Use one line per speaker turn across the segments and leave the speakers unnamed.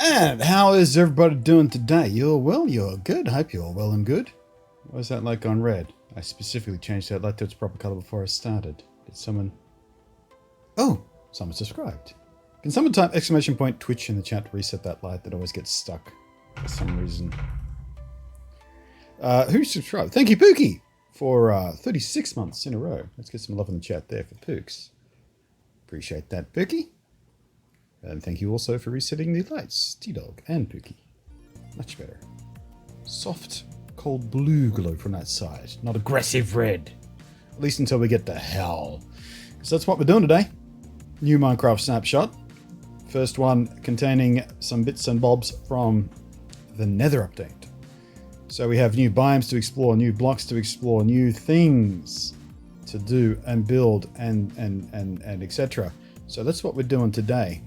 And how is everybody doing today? You're well, you're good. Hope you're well and good. Why is that light gone red? I specifically changed that light to its proper color before I started. Did someone... Oh, someone subscribed. Can someone type exclamation point Twitch in the chat to reset that light that always gets stuck for some reason? Who subscribed? Thank you, Pookie, for 36 months in a row. Let's get some love in the chat there for Pooks. Appreciate that, Pookie. And thank you also for resetting the lights, T-Dog and Pookie. Much better. Soft, cold blue glow from that side, not aggressive red. At least until we get to hell. So that's what we're doing today. New Minecraft Snapshot. First one containing some bits and bobs from the Nether update. So we have new biomes to explore, new blocks to explore, new things to do and build and etc. So that's what we're doing today.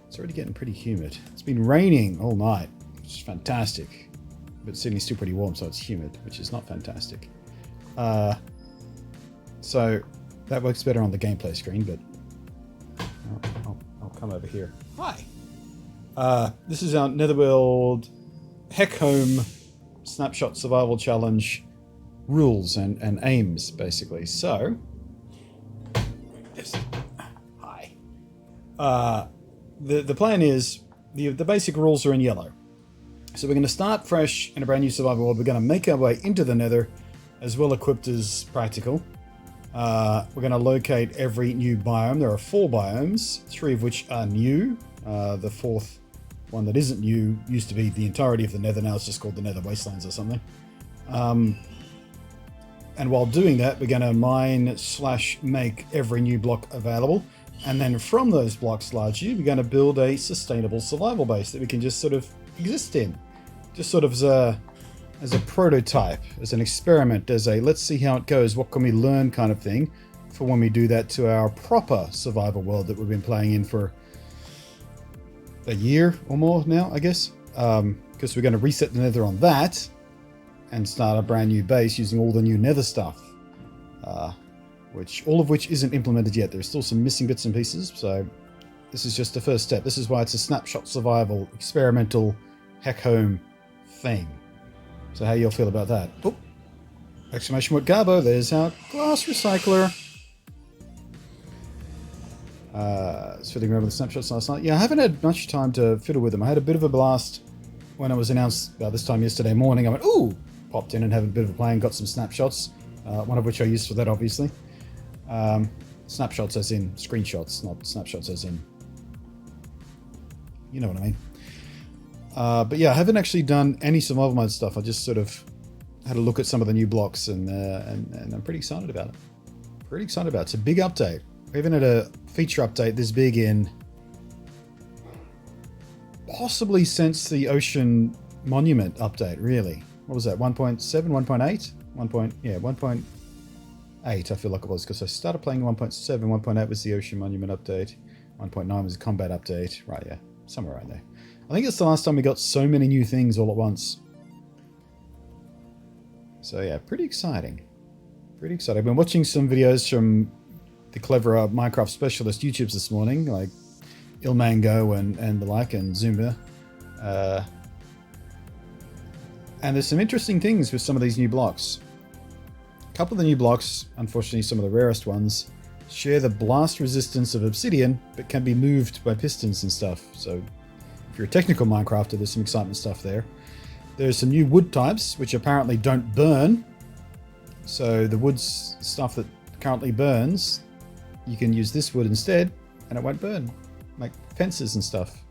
It's already getting pretty humid. It's been raining all night, which is fantastic. But Sydney's still pretty warm, so it's humid, which is not fantastic. So that works better on the gameplay screen, but I'll come over here. Hi! This is our Netherworld Heck Home Snapshot Survival Challenge rules and aims, basically. So, yes. Hi. The plan is, the basic rules are in yellow. So we're going to start fresh in a brand new survival world. We're going to make our way into the Nether, as well equipped as practical. We're going to locate every new biome. There are 4 biomes, 3 of which are new. The 4th one that isn't new used to be the entirety of the Nether. Now it's just called the Nether Wastelands or something. And while doing that, we're going to mine/make every new block available. And then from those blocks largely, we're going to build a sustainable survival base that we can just sort of exist in. Just sort of as a prototype, as an experiment, as a let's see how it goes, what can we learn kind of thing for when we do that to our proper survival world that we've been playing in for a year or more now, I guess. Because we're going to reset the Nether on that and start a brand new base using all the new Nether stuff. All of which isn't implemented yet. There's still some missing bits and pieces, so this is just the first step. This is why it's a snapshot survival, experimental, heck home thing. So how y'all feel about that? Oh, exclamation point Garbo, there's our glass recycler. It's fiddling around with the snapshots last night. Yeah, I haven't had much time to fiddle with them. I had a bit of a blast when it was announced this time yesterday morning. I went, ooh, popped in and had a bit of a play and got some snapshots, one of which I used for that, obviously. Snapshots as in screenshots, not snapshots as in... You know what I mean. But yeah, I haven't actually done any survival mode stuff. I just sort of had a look at some of the new blocks and I'm pretty excited about it. Pretty excited about it. It's a big update. We haven't had a feature update this big in possibly since the Ocean Monument update, really. What was that, 1.7, 1.8? 1.8 I feel like it was, because I started playing 1.7, 1.8 was the Ocean Monument update, 1.9 was the combat update, right, yeah, somewhere around there. I think it's the last time we got so many new things all at once. So yeah, pretty exciting. Pretty exciting. I've been watching some videos from the clever Minecraft specialist YouTubes this morning, like Ilmango and the like, and Zumba. And there's some interesting things with some of these new blocks. A couple of the new blocks, unfortunately some of the rarest ones, share the blast resistance of obsidian, but can be moved by pistons and stuff. So if you're a technical Minecrafter, there's some excitement stuff there. There's some new wood types, which apparently don't burn. So the wood's stuff that currently burns, you can use this wood instead, and it won't burn. Like fences and stuff.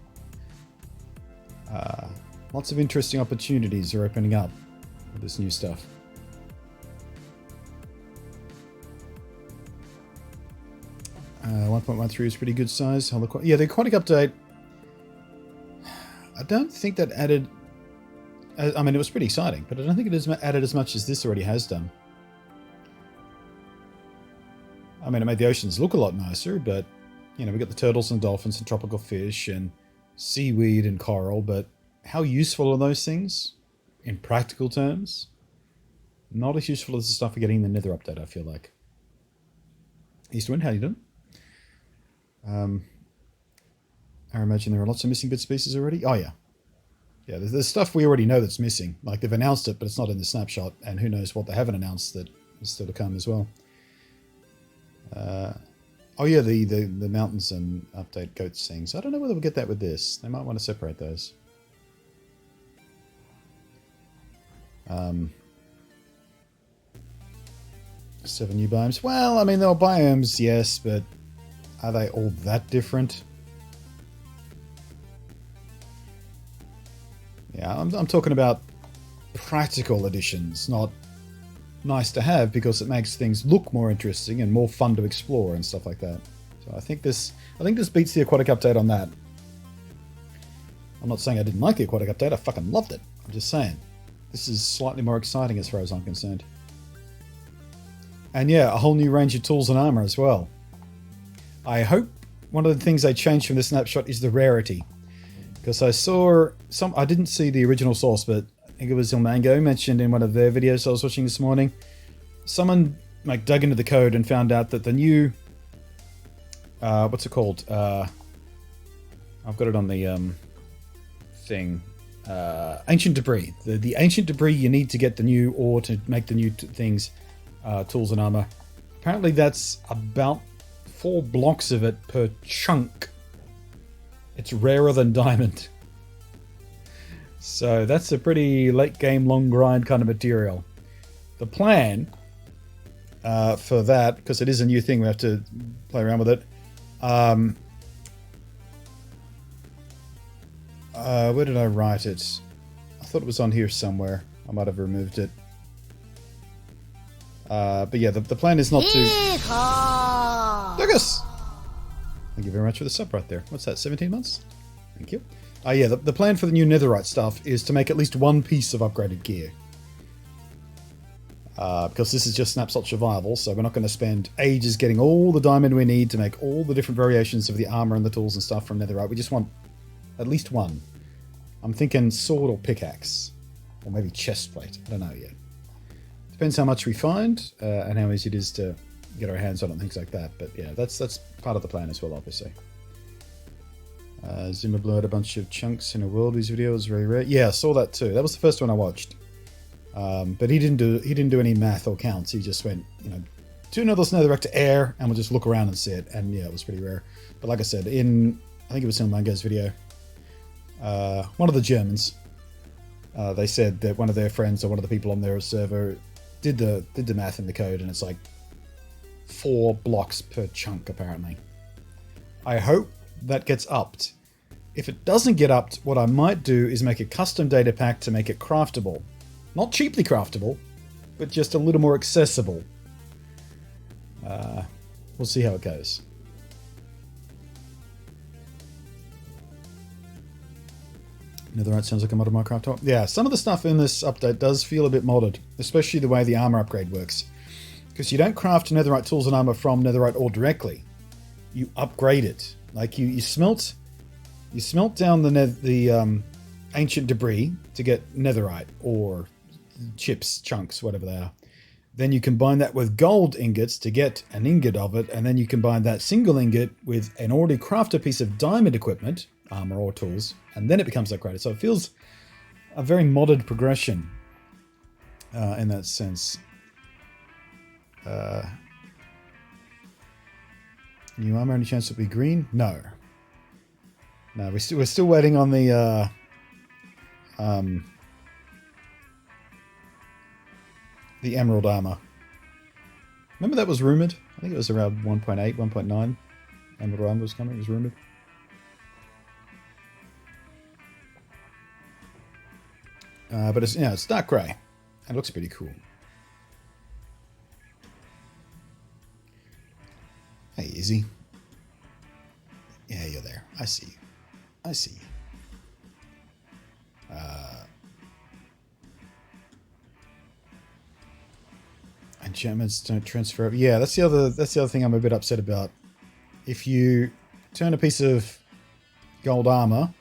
Lots of interesting opportunities are opening up with this new stuff. 1.13 is pretty good size. Yeah, the aquatic update, I don't think that added... I mean, it was pretty exciting, but I don't think it has added as much as this already has done. I mean, it made the oceans look a lot nicer, but, you know, we got the turtles and dolphins and tropical fish and seaweed and coral, but how useful are those things in practical terms? Not as useful as the stuff we're getting in the Nether update, I feel like. Eastwind, how you doing? I imagine there are lots of missing bits and pieces already. Oh, yeah. Yeah, there's stuff we already know that's missing. Like, they've announced it, but it's not in the snapshot. And who knows what they haven't announced that is still to come as well. Oh, yeah, the mountains and update goats things. I don't know whether we'll get that with this. They might want to separate those. 7 new biomes. Well, I mean, there are biomes, yes, but are they all that different? Yeah, I'm talking about practical additions, not nice to have, because it makes things look more interesting and more fun to explore and stuff like that. So I think this beats the aquatic update on that. I'm not saying I didn't like the aquatic update. I fucking loved it. I'm just saying this is slightly more exciting as far as I'm concerned. And yeah, a whole new range of tools and armor as well. I hope one of the things they changed from the snapshot is the rarity. Because I saw I didn't see the original source, but I think it was Ilmango mentioned in one of their videos I was watching this morning. Someone like dug into the code and found out that the new, what's it called? I've got it on the thing. Ancient debris. The ancient debris you need to get the new ore to make the new things, tools and armor. Apparently that's about 4 blocks of it per chunk. It's rarer than diamond. So that's a pretty late game, long grind kind of material. The plan for that, because it is a new thing, we have to play around with it. Where did I write it? I thought it was on here somewhere. I might have removed it. But yeah, the plan is not to... Lucas! Thank you very much for the sub right there. What's that, 17 months? Thank you. Yeah, the plan for the new netherite stuff is to make at least one piece of upgraded gear. Because this is just snapshot survival, so we're not going to spend ages getting all the diamond we need to make all the different variations of the armor and the tools and stuff from netherite. We just want at least one. I'm thinking sword or pickaxe. Or maybe chest plate. I don't know yet. Depends how much we find and how easy it is to get our hands on it and things like that. But yeah, that's part of the plan as well, obviously. Zimmer blew out a bunch of chunks in a world. Video was very rare. Yeah, I saw that too. That was the first one I watched. But he didn't do any math or counts. He just went, tune this netherrack to air, and we'll just look around and see it. And yeah, it was pretty rare. But like I said, I think it was in Mango's video, one of the Germans, they said that one of their friends or one of the people on their server did the math in the code, and it's like 4 blocks per chunk apparently. I hope that gets upped. If it doesn't get upped, what I might do is make a custom data pack to make it craftable. Not cheaply craftable, but just a little more accessible. We'll see how it goes. Netherite sounds like a modded Minecraft top. Yeah, some of the stuff in this update does feel a bit modded, especially the way the armor upgrade works. Because you don't craft netherite tools and armor from netherite ore directly. You upgrade it. Like you smelt down the ancient debris to get netherite or chips, chunks, whatever they are. Then you combine that with gold ingots to get an ingot of it, and then you combine that single ingot with an already crafted piece of diamond equipment, armor or tools, and then it becomes upgraded. So it feels a very modded progression in that sense. New armor, any chance it'll be green? No. No, we're still waiting on the emerald armor. Remember that was rumored? I think it was around 1.8, 1.9. Emerald armor was coming, it was rumored. But it's dark grey. It looks pretty cool. Hey, Izzy. Yeah, you're there. I see you. I see you. Enchantments don't transfer. Yeah, that's the other thing I'm a bit upset about. If you turn a piece of gold armor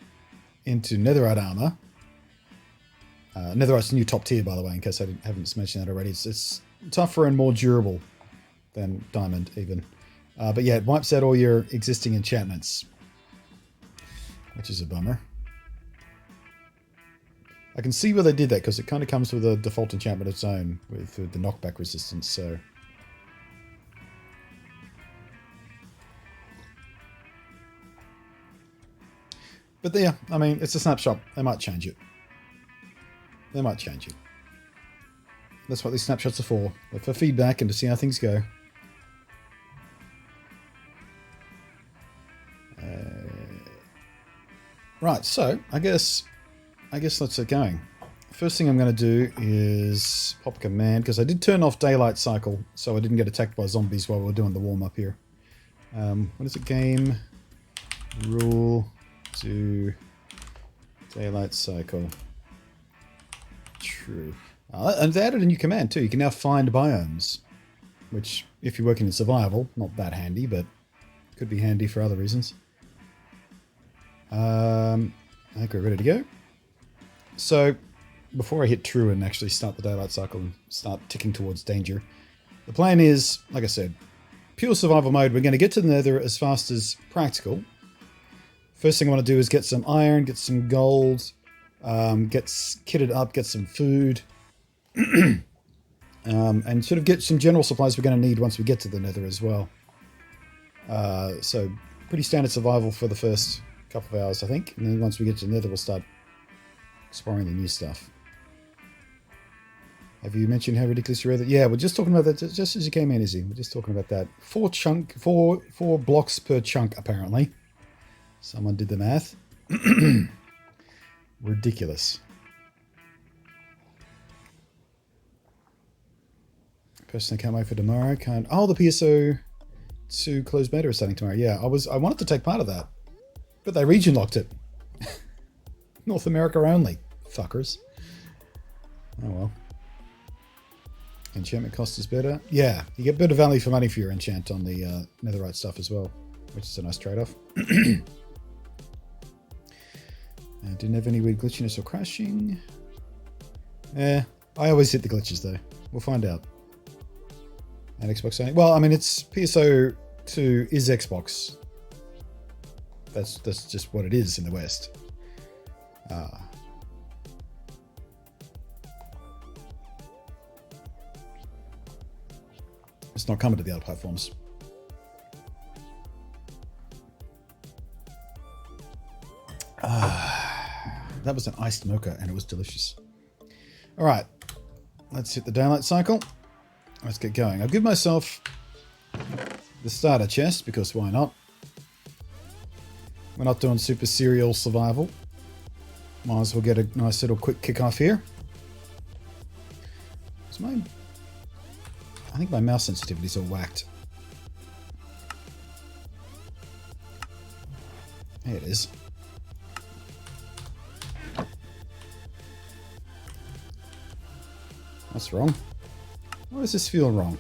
into netherite armor, netherite's new top tier, by the way, in case I haven't mentioned that already. It's tougher and more durable than diamond, even. But yeah, it wipes out all your existing enchantments. which is a bummer. I can see where they did that because it kind of comes with a default enchantment of its own with the knockback resistance, so... But yeah, I mean, it's a snapshot. They might change it. They might change it. That's what these snapshots are for. They're for feedback and to see how things go. Right, so I guess let's get going. First thing I'm going to do is pop a command because I did turn off daylight cycle, so I didn't get attacked by zombies while we were doing the warm up here. What is it? Game rule to daylight cycle. True. And they added a new command too. You can now find biomes, which, if you're working in survival, not that handy, but could be handy for other reasons. I think we're ready to go. So, before I hit true and actually start the daylight cycle and start ticking towards danger, the plan is, like I said, pure survival mode. We're going to get to the Nether as fast as practical. First thing I want to do is get some iron, get some gold, get kitted up, get some food, and sort of get some general supplies we're going to need once we get to the Nether as well. So, pretty standard survival for the first couple of hours, I think. And then once we get to the Nether, we'll start exploring the new stuff. Have you mentioned how ridiculous you read that? Yeah, we're just talking about that just as you came in, Izzy. We're just talking about that. Four blocks per chunk, apparently. Someone did the math. Ridiculous. Person I can't wait for tomorrow. Can't. Oh, the PSO2 closed beta is starting tomorrow. Yeah, I wanted to take part of that, but they region locked it. North America only, fuckers. Oh well. Enchantment cost is better. Yeah, you get better value for money for your enchant on the netherite stuff as well, which is a nice trade-off. Didn't have any weird glitchiness or crashing. I always hit the glitches though. We'll find out. And Xbox only. Well, I mean, it's PSO2 is Xbox. That's just what it is in the West. It's not coming to the other platforms. That was an iced mocha and it was delicious. All right, let's hit the daylight cycle. Let's get going. I'll give myself the starter chest because why not? We're not doing super serial survival. Might as well get a nice little quick kick off here. I think my mouse sensitivity is all whacked. There it is. That's wrong. Why does this feel wrong?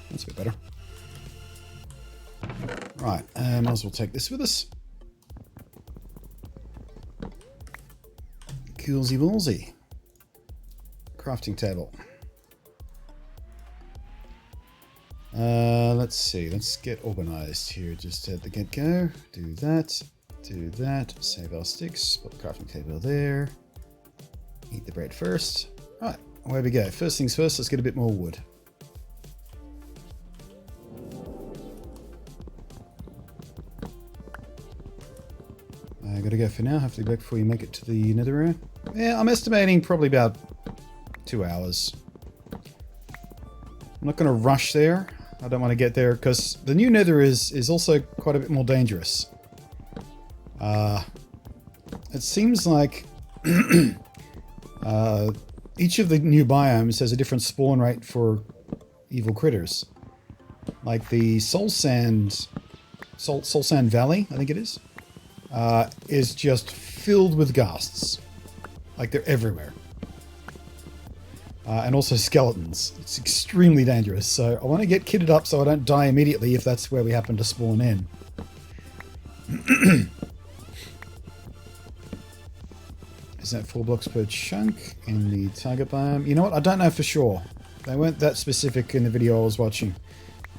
That's a bit better. Right, might as well take this with us. Coolsy ballsy. Crafting table. Let's see. Let's get organized here. Just at the get-go. Do that. Do that. Save our sticks. Put the crafting table there. Eat the bread first. Right, away we go. First things first, let's get a bit more wood. I gotta go for now. Hopefully back before you make it to the Nether area. Yeah, I'm estimating probably about 2 hours. I'm not gonna rush there. I don't want to get there because the new Nether is also quite a bit more dangerous. It seems like each of the new biomes has a different spawn rate for evil critters. Like the Soul Sand Valley, I think it is just filled with ghasts. Like they're everywhere. And also skeletons. It's extremely dangerous, so I want to get kitted up so I don't die immediately if that's where we happen to spawn in. Is that 4 blocks per chunk in the target biome? You know what? I don't know for sure. They weren't that specific in the video I was watching.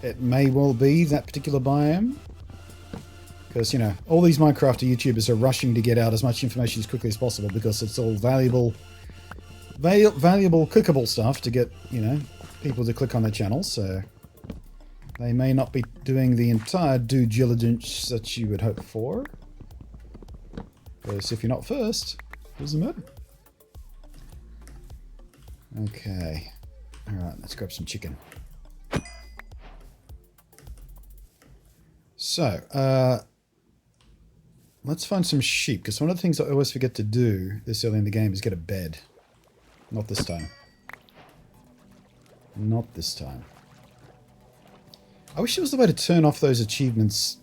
It may well be that particular biome. Because, you know, all these Minecraft YouTubers are rushing to get out as much information as quickly as possible because it's all valuable cookable stuff to get, you know, people to click on their channels. So they may not be doing the entire due diligence that you would hope for. Because if you're not first, it doesn't matter. Okay. Alright, let's grab some chicken. So, let's find some sheep, because one of the things I always forget to do this early in the game is get a bed. Not this time. Not this time. I wish there was a way to turn off those achievements.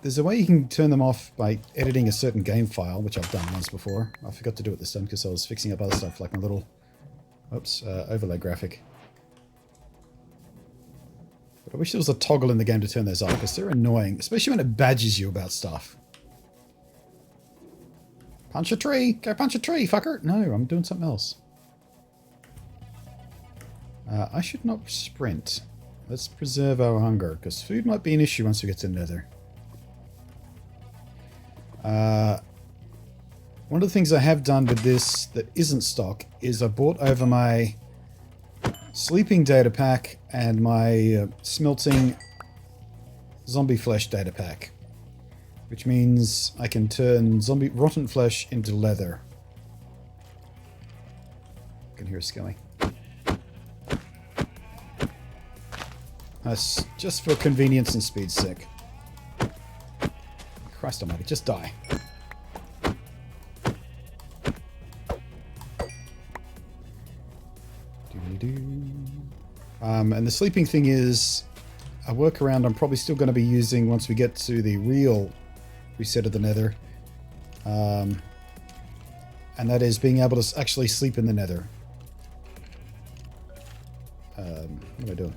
There's a way you can turn them off by editing a certain game file, which I've done once before. I forgot to do it this time because I was fixing up other stuff like my little overlay graphic. But I wish there was a toggle in the game to turn those off because they're annoying, especially when it badges you about stuff. Punch a tree! Go punch a tree, fucker! No, I'm doing something else. I should not sprint. Let's preserve our hunger because food might be an issue once we get to Nether. One of the things I have done with this that isn't stock is I brought over my sleeping data pack and my smelting zombie flesh data pack, which means I can turn zombie rotten flesh into leather. I can hear a skelly. That's just for convenience and speed's sake. Christ almighty, just die. And the sleeping thing is a workaround I'm probably still going to be using once we get to the real reset of the Nether. And that is being able to actually sleep in the Nether. What am I doing?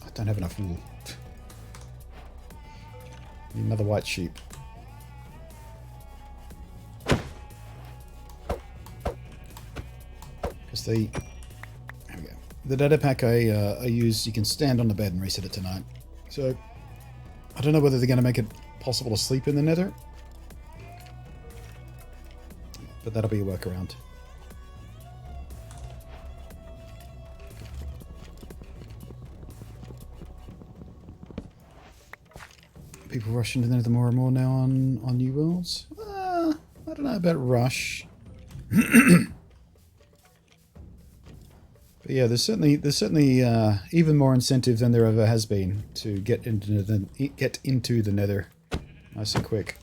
I don't have enough wool. Need another white sheep. Because there we go. The data pack I use, you can stand on the bed and reset it tonight. So I don't know whether they're going to make it possible to sleep in the Nether, but that'll be a workaround. People rushing to the Nether more and more now on New Worlds. I don't know about rush. But yeah, there's certainly even more incentive than there ever has been to get into the Nether nice and quick.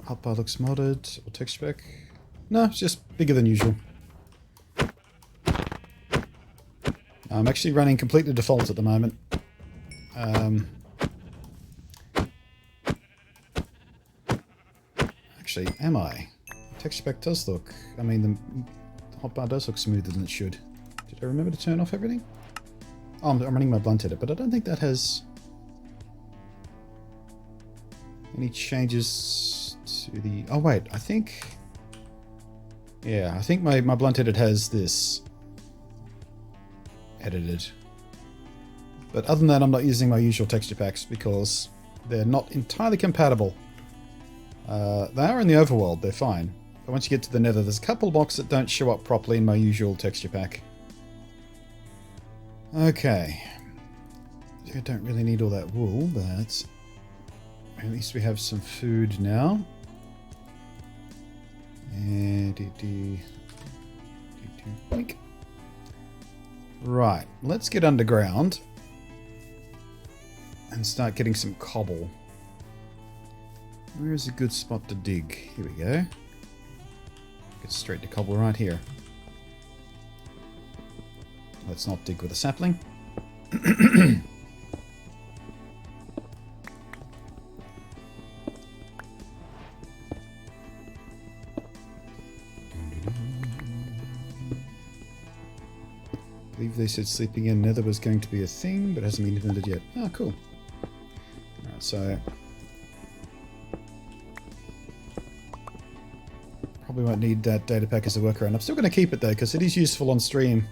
Hotbar looks modded or texture pack. No, it's just bigger than usual. I'm actually running completely default at the moment. Actually, am I? The texture pack does look... I mean, the hotbar does look smoother than it should. Did I remember to turn off everything? Oh, I'm running my BluntNate, but I don't think that has any changes to the... Oh, wait, I think... Yeah, I think my BluntNate has this edited. But other than that, I'm not using my usual texture packs because they're not entirely compatible. They are in the overworld, they're fine. But once you get to the Nether, there's a couple of blocks that don't show up properly in my usual texture pack. Okay. I don't really need all that wool, but at least we have some food now. And right, let's get underground and start getting some cobble. Where's a good spot to dig? Here we go. Get straight to cobble right here. Let's not dig with a sapling. believe they said sleeping in Nether was going to be a thing, but hasn't been implemented yet. Oh, cool. Alright, so... probably won't need that data pack as a workaround. I'm still going to keep it though, because it is useful on stream.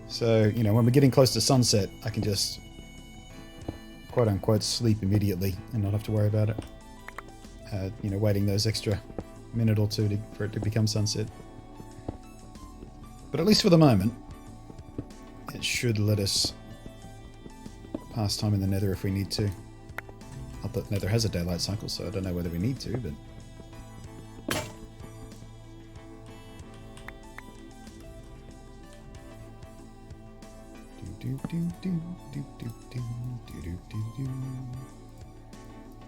So, you know, when we're getting close to sunset, I can just quote-unquote sleep immediately and not have to worry about it. You know, waiting those extra minute or two for it to become sunset. But at least for the moment, it should let us pass time in the Nether if we need to. Not that Nether has a daylight cycle, so I don't know whether we need to, but...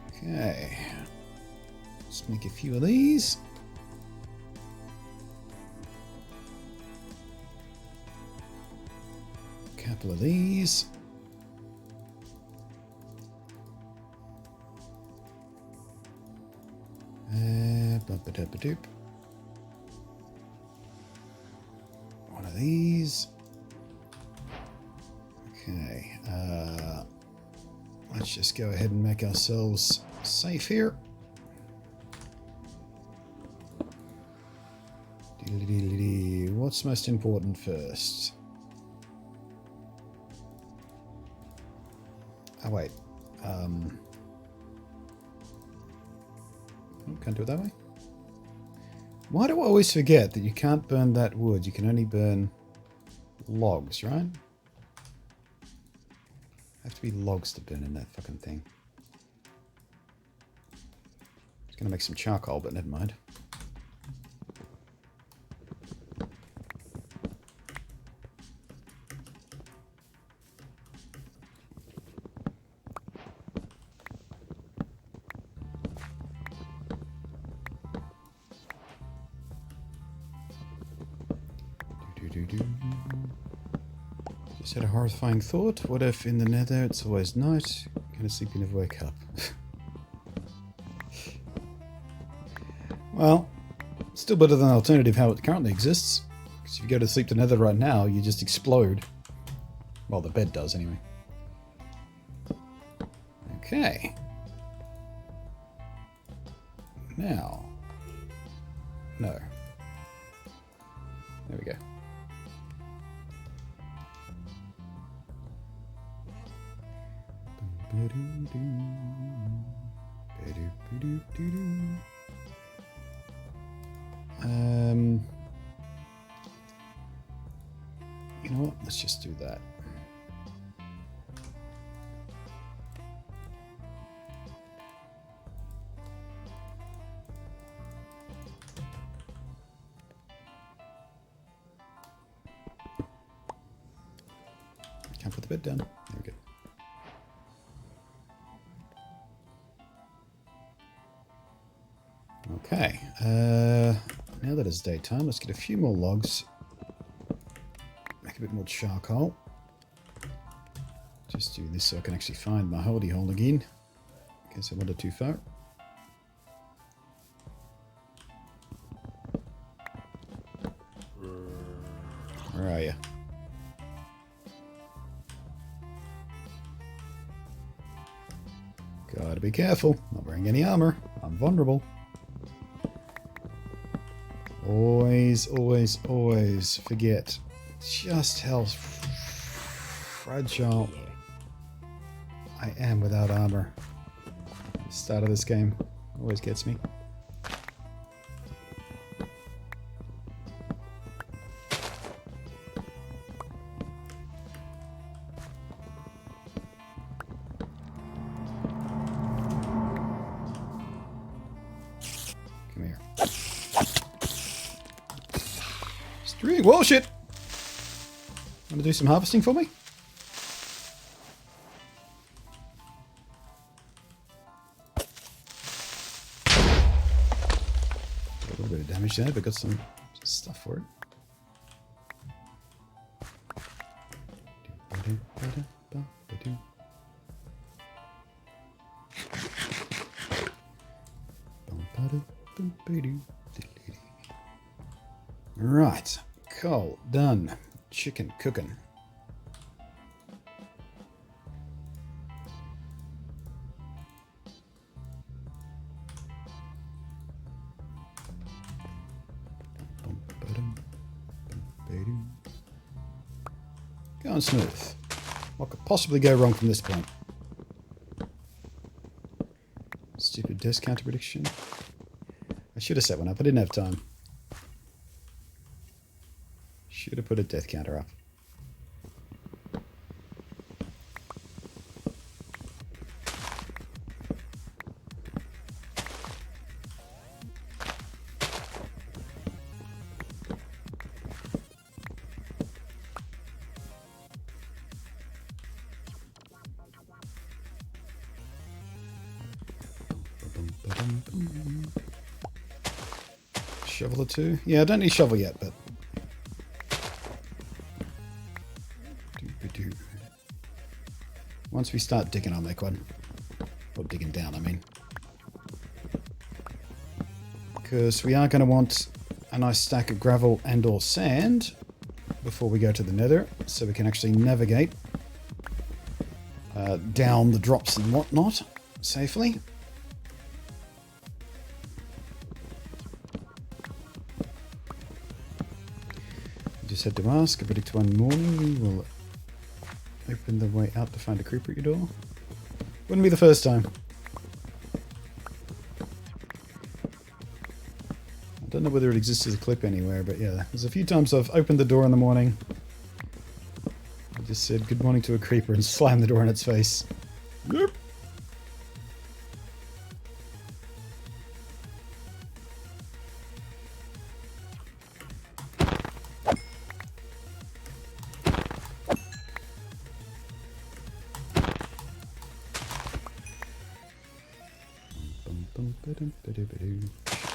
Okay. Let's make a few of these. A couple of these. Bump-a-dub-a-doop. One of these. Okay, let's just go ahead and make ourselves safe here. What's most important first? Oh wait, can't do it that way? Why do I always forget that you can't burn that wood? You can only burn logs, right? Have to be logs to burn in that fucking thing. It's gonna make some charcoal, but never mind. Just had a horrifying thought. What if in the Nether it's always night? Gonna sleep, you never wake up. Well, still better than the alternative how it currently exists. Because if you go to sleep to Nether right now, you just explode. Well, the bed does anyway. Okay. Now. No. There we go. You know what? Let's just do that. Can't put the bed down. There we go. Okay, now that it's daytime, let's get a few more logs. Make a bit more charcoal. Just do this so I can actually find my holy hole again. In case I wandered too far. Where are you? Gotta be careful. Not wearing any armor. I'm vulnerable. Always, always, always forget just how fragile I am without armor. The start of this game always gets me. Come here. Whoa, shit! Want to do some harvesting for me? A little bit of damage there, but got some stuff for it. Right. Coal, done. chicken cooking. Going smooth. What could possibly go wrong from this point? Stupid death counter prediction. I should have set one up. I didn't have time. Should have put a death counter up. Shovel or two? Yeah, I don't need shovel yet, but... Once we start digging, I'll make one. Or digging down, I mean. Because we are going to want a nice stack of gravel and or sand before we go to the Nether, so we can actually navigate down the drops and whatnot safely. Just had to ask, I predict one morning we will open the way out to find a creeper at your door. Wouldn't be the first time. I don't know whether it exists as a clip anywhere, but yeah, there's a few times I've opened the door in the morning. I just said good morning to a creeper and slammed the door in its face. Yep.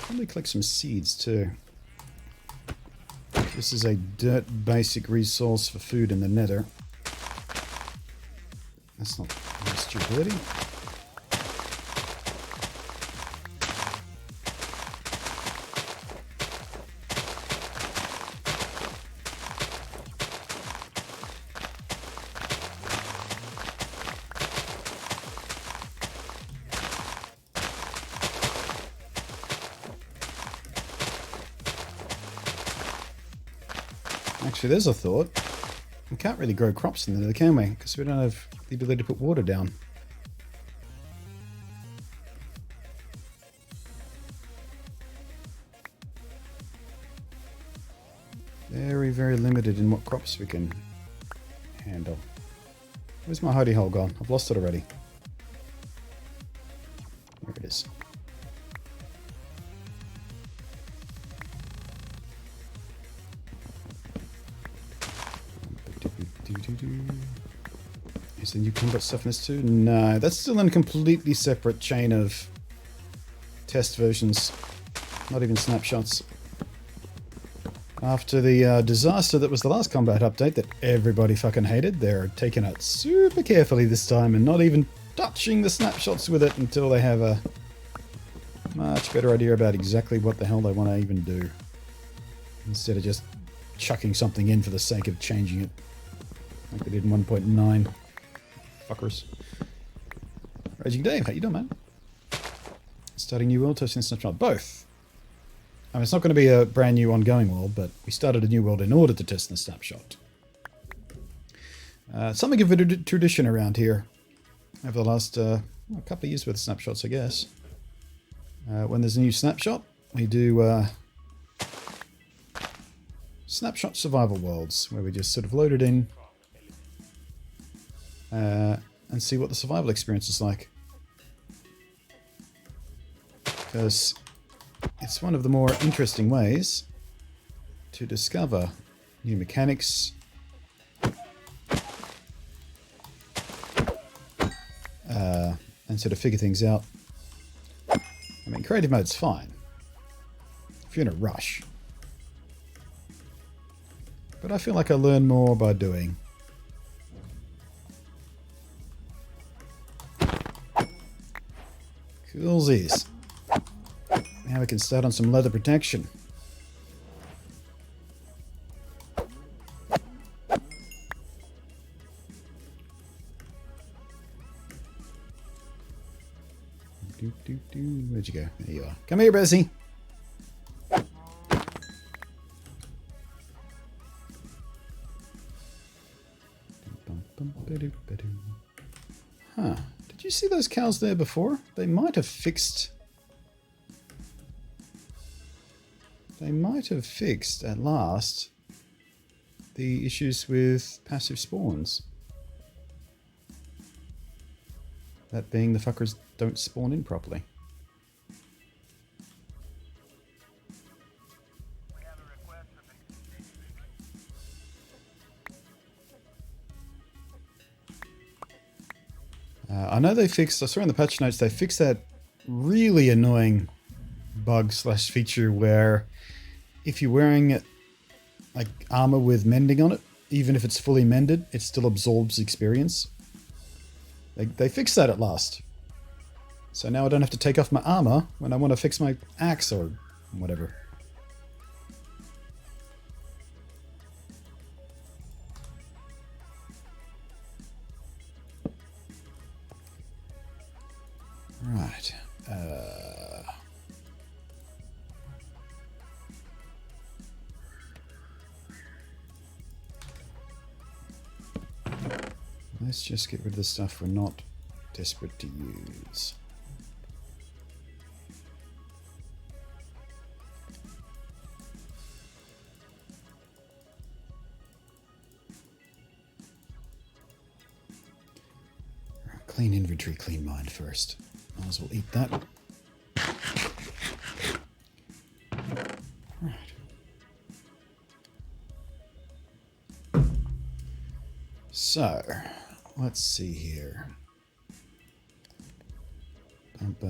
Probably collect some seeds too. This is a dirt basic resource for food in the Nether. That's not stupidity. Actually, there's a thought. We can't really grow crops in the Nether, can we? Because we don't have the ability to put water down. Very, very limited in what crops we can handle. Where's my hidey hole gone? I've lost it already. There it is. Is the new combat stuff in this too? No, that's still in a completely separate chain of test versions. Not even snapshots. After the disaster that was the last combat update that everybody fucking hated, they're taking it super carefully this time and not even touching the snapshots with it until they have a much better idea about exactly what the hell they want to even do. Instead of just chucking something in for the sake of changing it. Like they did in 1.9. Fuckers. Raging Dave, how you doing, man? Starting new world, testing Snapshot. Both. I mean, it's not going to be a brand new ongoing world, but we started a new world in order to test the Snapshot. Something of a tradition around here over the last couple of years with snapshots, I guess. When there's a new snapshot, we do snapshot survival worlds, where we just sort of load it in and see what the survival experience is like. Because it's one of the more interesting ways to discover new mechanics, and sort of figure things out. I mean, creative mode's fine if you're in a rush. But I feel like I learn more by doing. Coolsies. Now we can start on some leather protection. Where'd you go? There you are. Come here, Bessie. Huh. Did you see those cows there before? They might have fixed... They might have fixed, at last, the issues with passive spawns. That being the fuckers don't spawn in properly. I know they fixed, I saw in the patch notes, they fixed that really annoying bug slash feature where if you're wearing like armor with mending on it, even if it's fully mended, it still absorbs experience. They fixed that at last. So now I don't have to take off my armor when I want to fix my axe or whatever. Right. Let's just get rid of the stuff we're not desperate to use. Clean inventory, clean mind first. Might as well eat that. Right. So, let's see here. We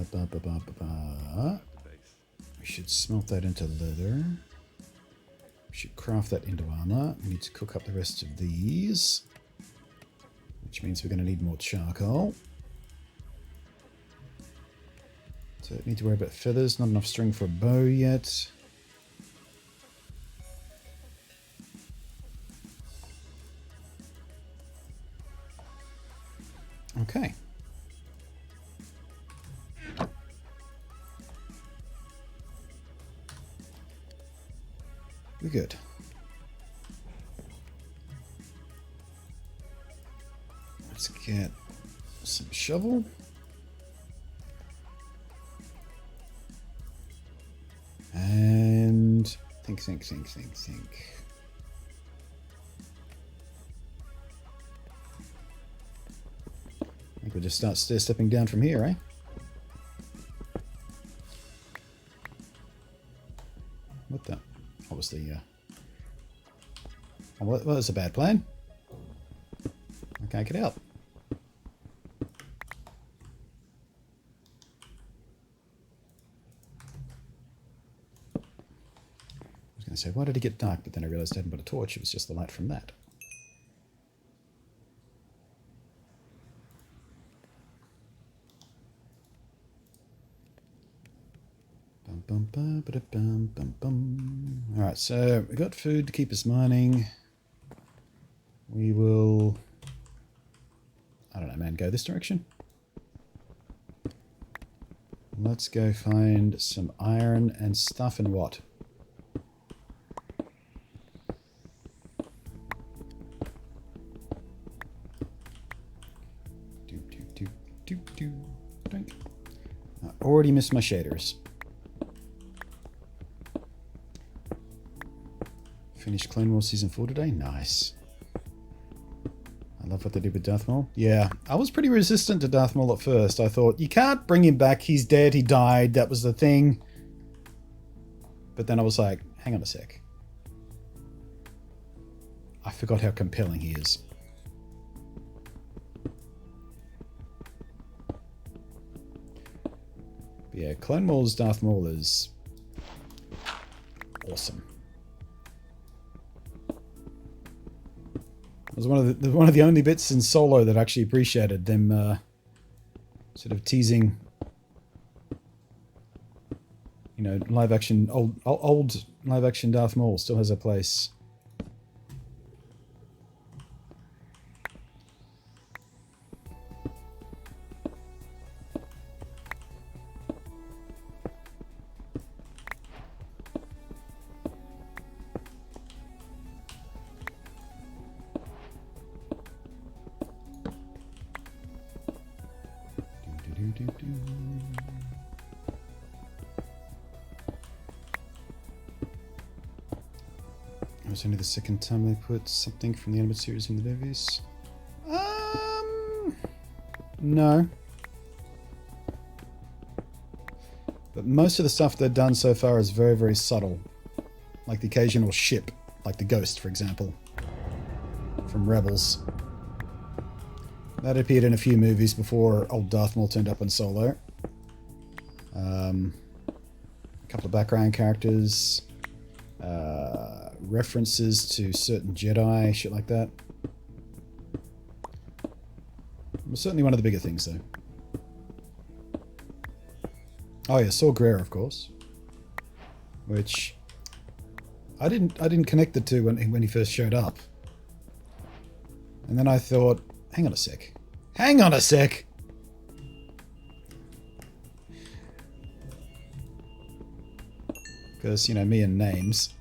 should smelt that into leather. We should craft that into armor. We need to cook up the rest of these, which means we're going to need more charcoal. So need to worry about feathers. Not enough string for a bow yet. Okay. We're good. Let's get some shovel. And think. I think we'll just start stair-stepping down from here, eh? What the? Obviously, oh, well, that's a bad plan. I can't get out. I was going to say, why did it get dark? But then I realized I hadn't got a torch. It was just the light from that. Alright, so we got food to keep us mining. We will, I don't know, man, go this direction. Let's go find some iron and stuff and what? I already missed my shaders. Finished Clone Wars Season 4 today? Nice. I love what they did with Darth Maul. Yeah, I was pretty resistant to Darth Maul at first. I thought, you can't bring him back. He's dead. He died. That was the thing. But then I was like, hang on a sec. I forgot how compelling he is. But yeah, Clone Wars Darth Maul is awesome. It was one of the only bits in Solo that I actually appreciated them sort of teasing, you know, live action old live action Darth Maul still has a place. It was only the second time they put something from the animated series in the movies. No. But most of the stuff they've done so far is very, very subtle. Like the occasional ship, like the Ghost, for example, from Rebels. That appeared in a few movies before old Darth Maul turned up in Solo. A couple of background characters. References to certain Jedi, shit like that. It was certainly one of the bigger things, though. Oh yeah, Saw Gerrera, of course. Which I didn't connect the two when he first showed up. And then I thought, hang on a sec. Hang on a sec! Because, you know, me and names.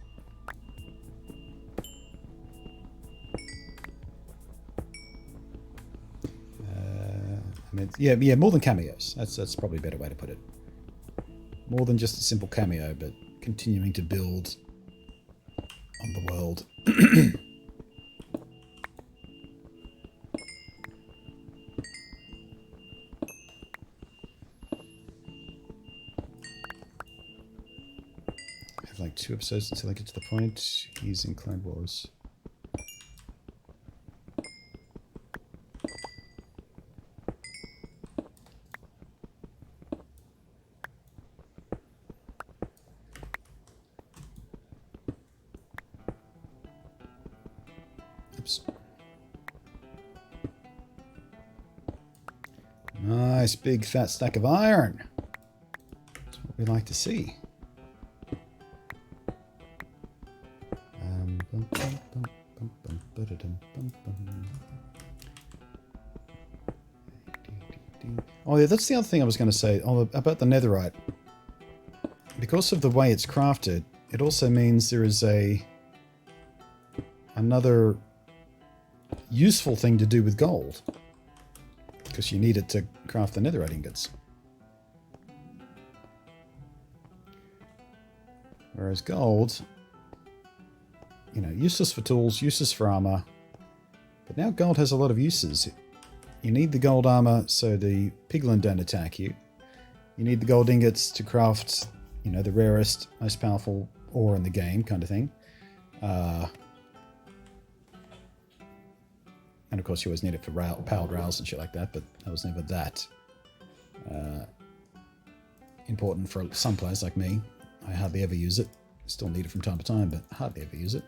I mean, yeah, more than cameos. That's probably a better way to put it. More than just a simple cameo, but continuing to build on the world. I have like 2 episodes until I get to the point. He's in Clone Wars. Oops. Nice big fat stack of iron. That's what we like to see. Oh yeah, that's the other thing I was going to say about the netherite. Because of the way it's crafted, it also means there is another useful thing to do with gold. Because you need it to craft the netherite ingots. Whereas gold, you know, useless for tools, useless for armor. But now gold has a lot of uses. You need the gold armor so the piglin don't attack you. You need the gold ingots to craft, you know, the rarest, most powerful ore in the game, kind of thing. And of course you always need it for powered rails and shit like that, but that was never that important for some players like me. I hardly ever use it. Still need it from time to time, but hardly ever use it.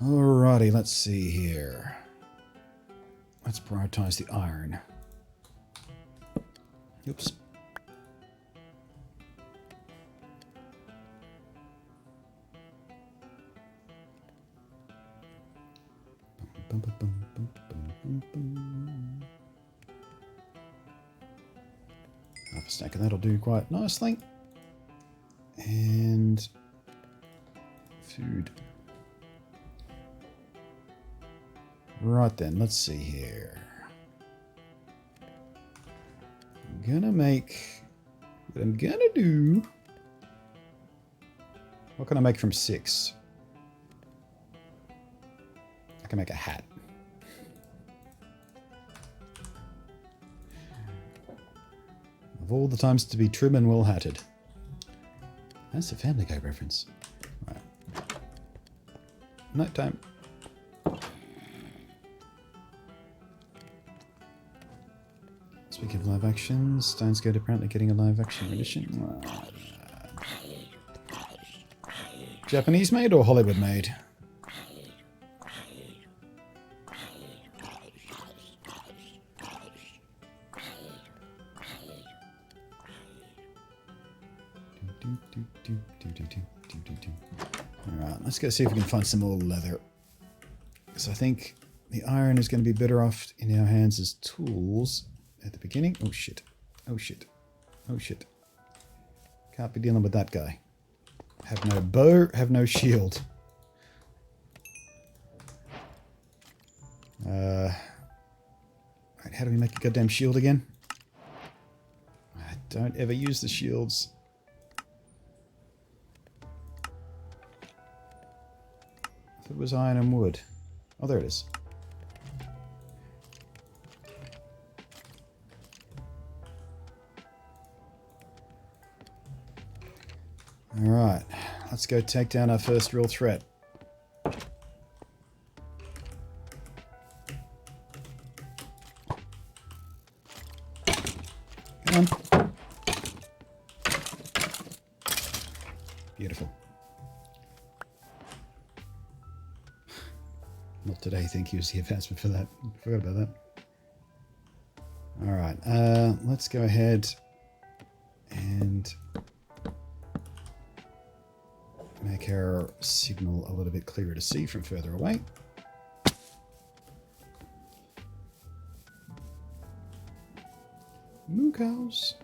Alrighty, let's see here. Let's prioritize the iron. Oops. Half a stack, and that'll do quite nicely. And food. Right then, let's see here. I'm gonna make what I'm gonna do. What can I make from 6? I can make a hat. Of all the times to be trim and well hatted. That's a Family Guy reference. Right. Night time. Speaking of live action, Steins Gate apparently getting a live action rendition. Japanese made or Hollywood made? Alright, let's go see if we can find some more leather. Because I think the iron is going to be better off in our hands as tools at the beginning. Oh shit. Oh shit. Oh shit. Can't be dealing with that guy. Have no bow, have no shield. how do we make a goddamn shield again? Don't ever use the shields. I thought it was iron and wood. Oh, there it is. Alright, let's go take down our first real threat. Come on. Beautiful. Not today, thank you, the advancement for that. Forgot about that. Alright, let's go ahead and make our signal a little bit clearer to see from further away. Moo cows.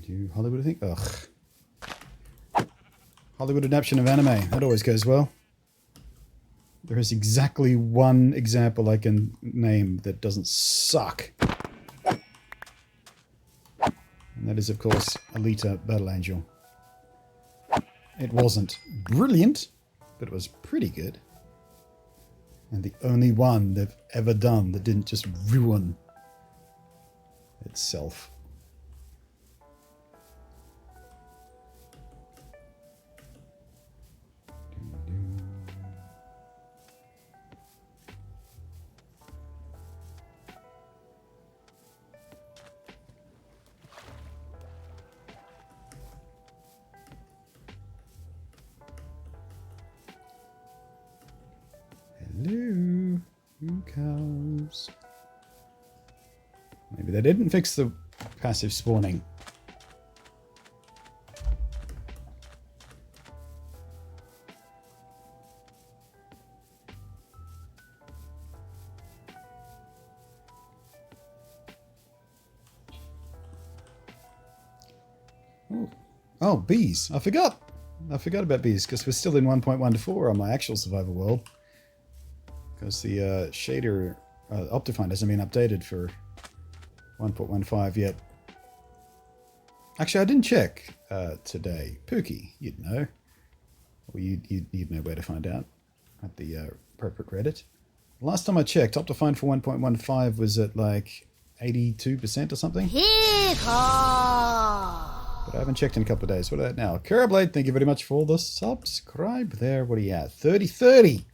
Do Hollywood, I think? Ugh. Hollywood adaptation of anime. That always goes well. There is exactly one example I can name that doesn't suck. And that is, of course, Alita Battle Angel. It wasn't brilliant, but it was pretty good. And the only one they've ever done that didn't just ruin itself. Hello, who comes? Maybe they didn't fix the passive spawning. Oh, bees. I forgot about bees because we're still in 1.14 on my actual survival world. Because the shader Optifine hasn't been updated for 1.15 yet. Actually, I didn't check today. Pookie, you'd know. Or you'd know where to find out at the appropriate Reddit. Last time I checked, Optifine for 1.15 was at like 82% or something. But I haven't checked in a couple of days. What are that now? Carablade, thank you very much for the subscribe there. What are you at? 30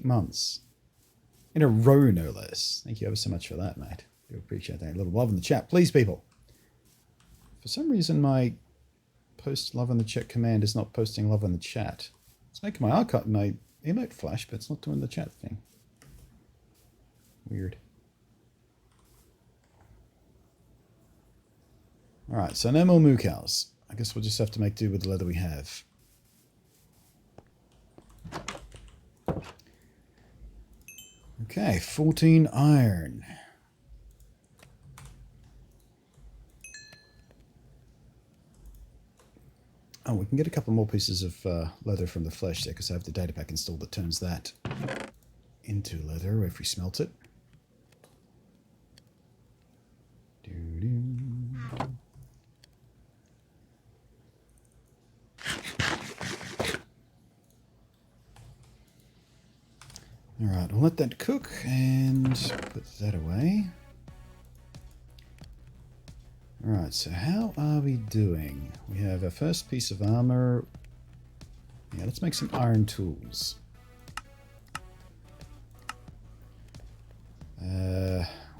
months. In a row, no less. Thank you ever so much for that, mate. I do appreciate that. A little love in the chat. Please, people. For some reason, my post love in the chat command is not posting love in the chat. It's making my emote flash, but it's not doing the chat thing. Weird. Alright, so no more moo cows. I guess we'll just have to make do with the leather we have. Okay, 14 iron. Oh, we can get a couple more pieces of leather from the flesh there because I have the data pack installed that turns that into leather if we smelt it. Alright, I'll let that cook and put that away. Alright, so how are we doing? We have our first piece of armor. Yeah, let's make some iron tools.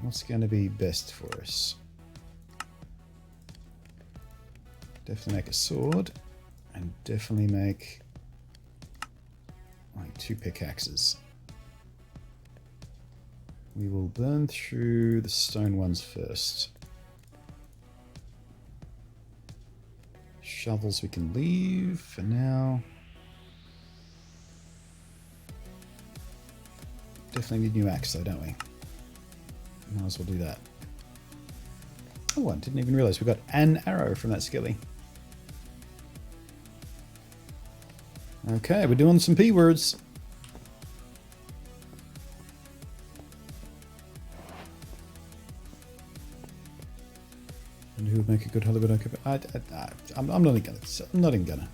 What's going to be best for us? Definitely make a sword. And definitely make like 2 pickaxes. We will burn through the stone ones first. Shovels we can leave for now. Definitely need a new axe though, don't we? Might as well do that. Oh, I didn't even realize we got an arrow from that skilly. Okay, we're doing some P words. And who would make a good Hollywood occupier? I'm not even gonna. I'm not even gonna.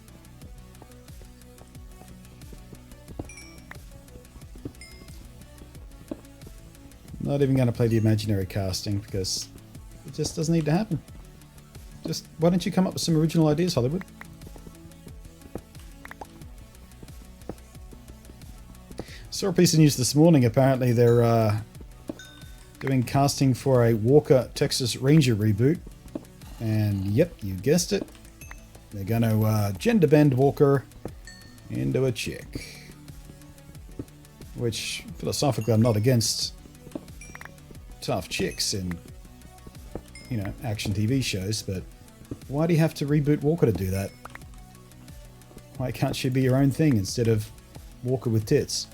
Not even gonna play the imaginary casting because it just doesn't need to happen. Just why don't you come up with some original ideas, Hollywood? Saw a piece of news this morning. Apparently, they're doing casting for a Walker Texas Ranger reboot. And yep, you guessed it. They're going to gender bend Walker into a chick. Which, philosophically, I'm not against tough chicks in, you know, action TV shows, but why do you have to reboot Walker to do that? Why can't she be her own thing instead of Walker with tits?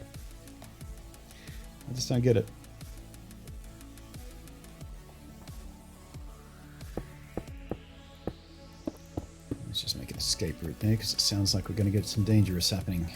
I just don't get it. Let's just make an escape route there because it sounds like we're going to get some dangerous happening.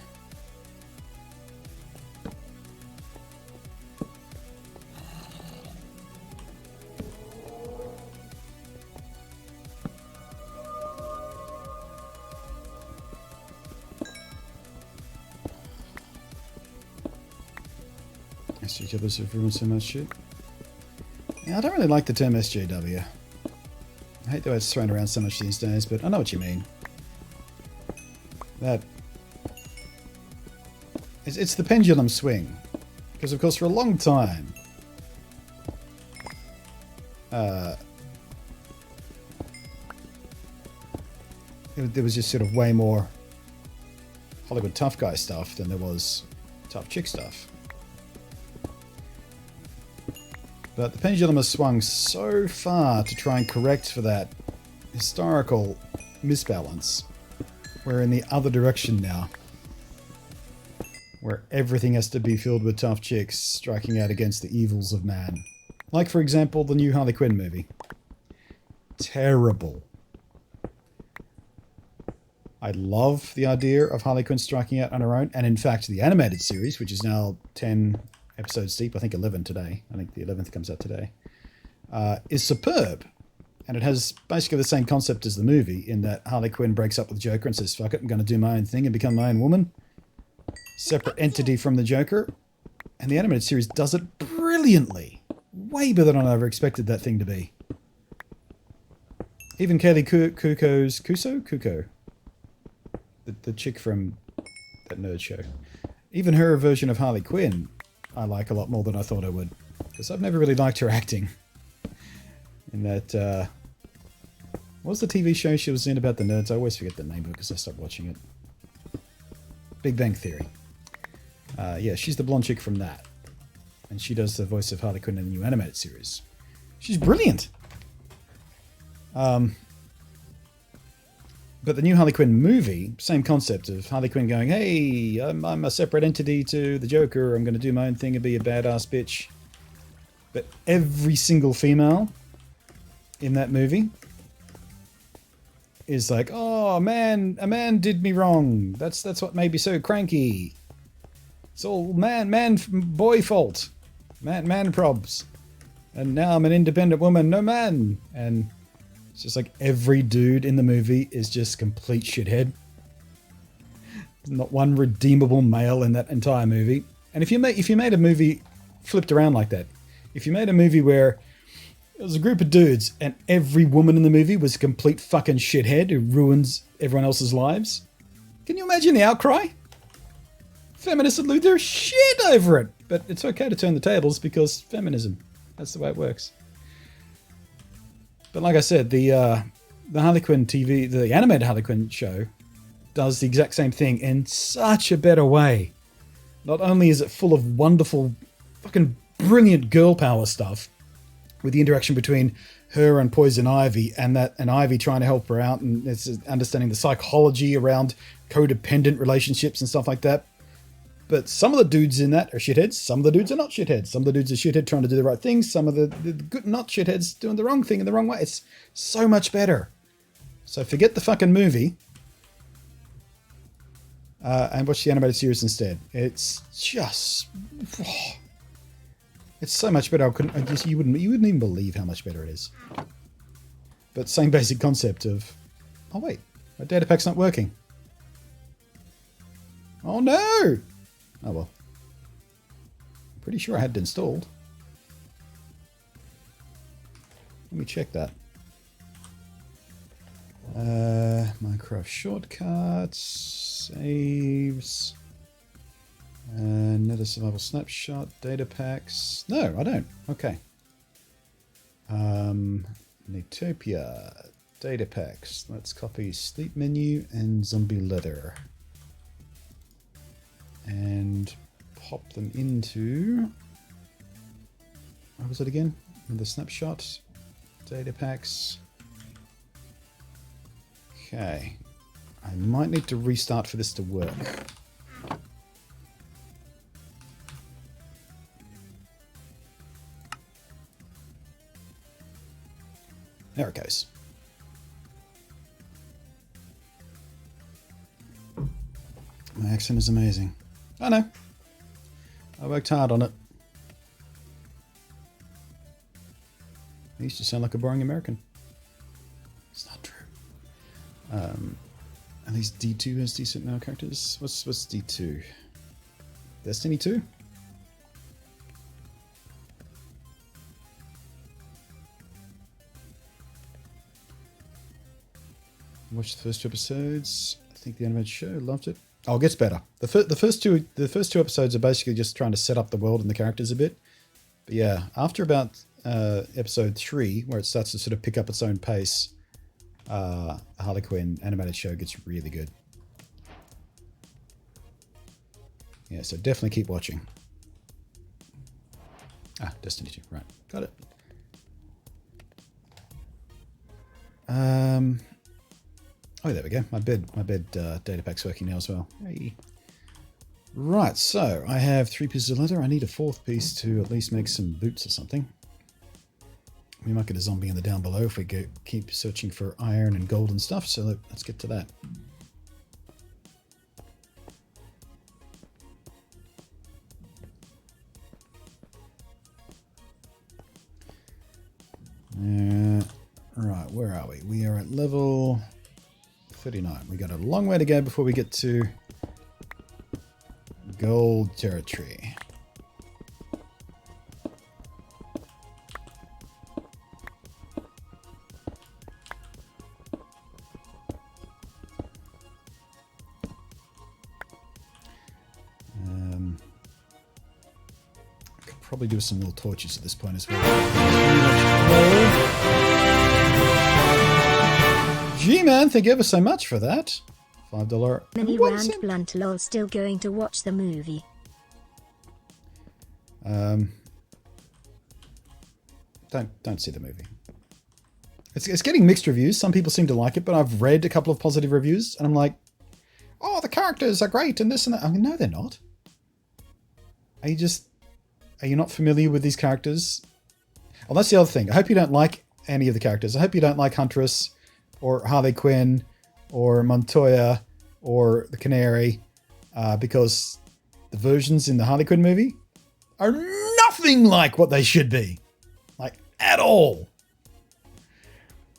SJWs have ruined so much shit. Yeah, I don't really like the term SJW. I hate the way it's thrown around so much these days, but I know what you mean. That... It's the pendulum swing. Because, of course, for a long time... there was just sort of way more Hollywood tough guy stuff than there was tough chick stuff. But the pendulum has swung so far to try and correct for that historical misbalance. We're in the other direction now. Where everything has to be filled with tough chicks striking out against the evils of man. Like, for example, the new Harley Quinn movie. Terrible. I love the idea of Harley Quinn striking out on her own. And in fact, the animated series, which is now 10... episodes deep, I think 11 today, I think the 11th comes out today, is superb. And it has basically the same concept as the movie, in that Harley Quinn breaks up with Joker and says, fuck it, I'm going to do my own thing and become my own woman. Separate entity from the Joker. And the animated series does it brilliantly. Way better than I ever expected that thing to be. Even Kaylee Kuko? The chick from that nerd show. Even her version of Harley Quinn I like a lot more than I thought I would. Because I've never really liked her acting. In that, what was the TV show she was in about the nerds? I always forget the name of it because I stopped watching it. Big Bang Theory. Yeah, she's the blonde chick from that. And she does the voice of Harley Quinn in the new animated series. She's brilliant! But the new Harley Quinn movie, same concept of Harley Quinn going, hey, I'm a separate entity to the Joker, I'm going to do my own thing and be a badass bitch. But every single female in that movie is like, oh man, a man did me wrong. That's what made me so cranky. It's all boy fault. Man probs. And now I'm an independent woman, no man. And it's just like every dude in the movie is just complete shithead. Not one redeemable male in that entire movie. And if you made a movie flipped around like that, if you made a movie where it was a group of dudes and every woman in the movie was a complete fucking shithead who ruins everyone else's lives, can you imagine the outcry? Feminists would lose their shit over it. But it's okay to turn the tables because feminism. That's the way it works. But like I said, the Harley Quinn TV, the animated Harley Quinn show, does the exact same thing in such a better way. Not only is it full of wonderful, fucking brilliant girl power stuff, with the interaction between her and Poison Ivy, and Ivy trying to help her out, and it's understanding the psychology around codependent relationships and stuff like that. But some of the dudes in that are shitheads. Some of the dudes are not shitheads. Some of the dudes are shithead trying to do the right thing. Some of the good not shitheads doing the wrong thing in the wrong way. It's so much better. So forget the fucking movie. and watch the animated series instead. It's just... It's so much better. You wouldn't even believe how much better it is. But same basic concept of... Oh wait, my data pack's not working. Oh no! Oh well. I'm pretty sure I had it installed. Let me check that. Minecraft shortcuts, saves, Nether survival snapshot, data packs. No, I don't. Okay. Natopia, data packs. Let's copy sleep menu and zombie leather. And pop them into... What was it again? The snapshot, data packs. Okay. I might need to restart for this to work. There it goes. My accent is amazing. I know. I worked hard on it. I used to sound like a boring American. It's not true. At least D2 has decent now characters. What's D2? Destiny 2? Watched the first 2 episodes. I think the animated show, loved it. Oh, it gets better. The first two episodes are basically just trying to set up the world and the characters a bit. But yeah, after about episode 3, where it starts to sort of pick up its own pace, the Harley Quinn animated show gets really good. Yeah, so definitely keep watching. Ah, Destiny 2, right. Got it. Oh, there we go. My bed data pack's working now as well. Hey. Right, so I have 3 pieces of leather. I need a 4th piece to at least make some boots or something. We might get a zombie in the down below if we keep searching for iron and gold and stuff, so let's get to that. Right, where are we? We are at level 39. We got a long way to go before we get to gold territory. I could probably do some little torches at this point as well. G-Man, thank you ever so much for that. $5.
Many round blunt lol still going to watch the movie.
Don't see the movie. It's getting mixed reviews. Some people seem to like it, but I've read a couple of positive reviews, and I'm like, oh, the characters are great, and this and that. I mean, no, they're not. Are you not familiar with these characters? Well, that's the other thing. I hope you don't like any of the characters. I hope you don't like Huntress, or Harley Quinn, or Montoya, or the Canary, because the versions in the Harley Quinn movie are nothing like what they should be. Like, at all.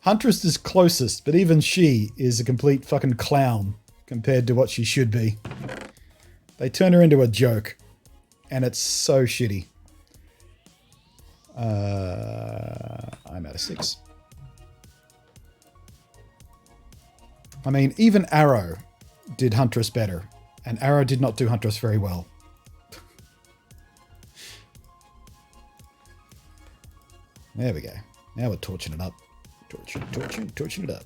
Huntress is closest, but even she is a complete fucking clown compared to what she should be. They turn her into a joke, and it's so shitty. I'm out of 6. I mean, even Arrow did Huntress better, and Arrow did not do Huntress very well. There we go. Now we're torching it up. Torching it up.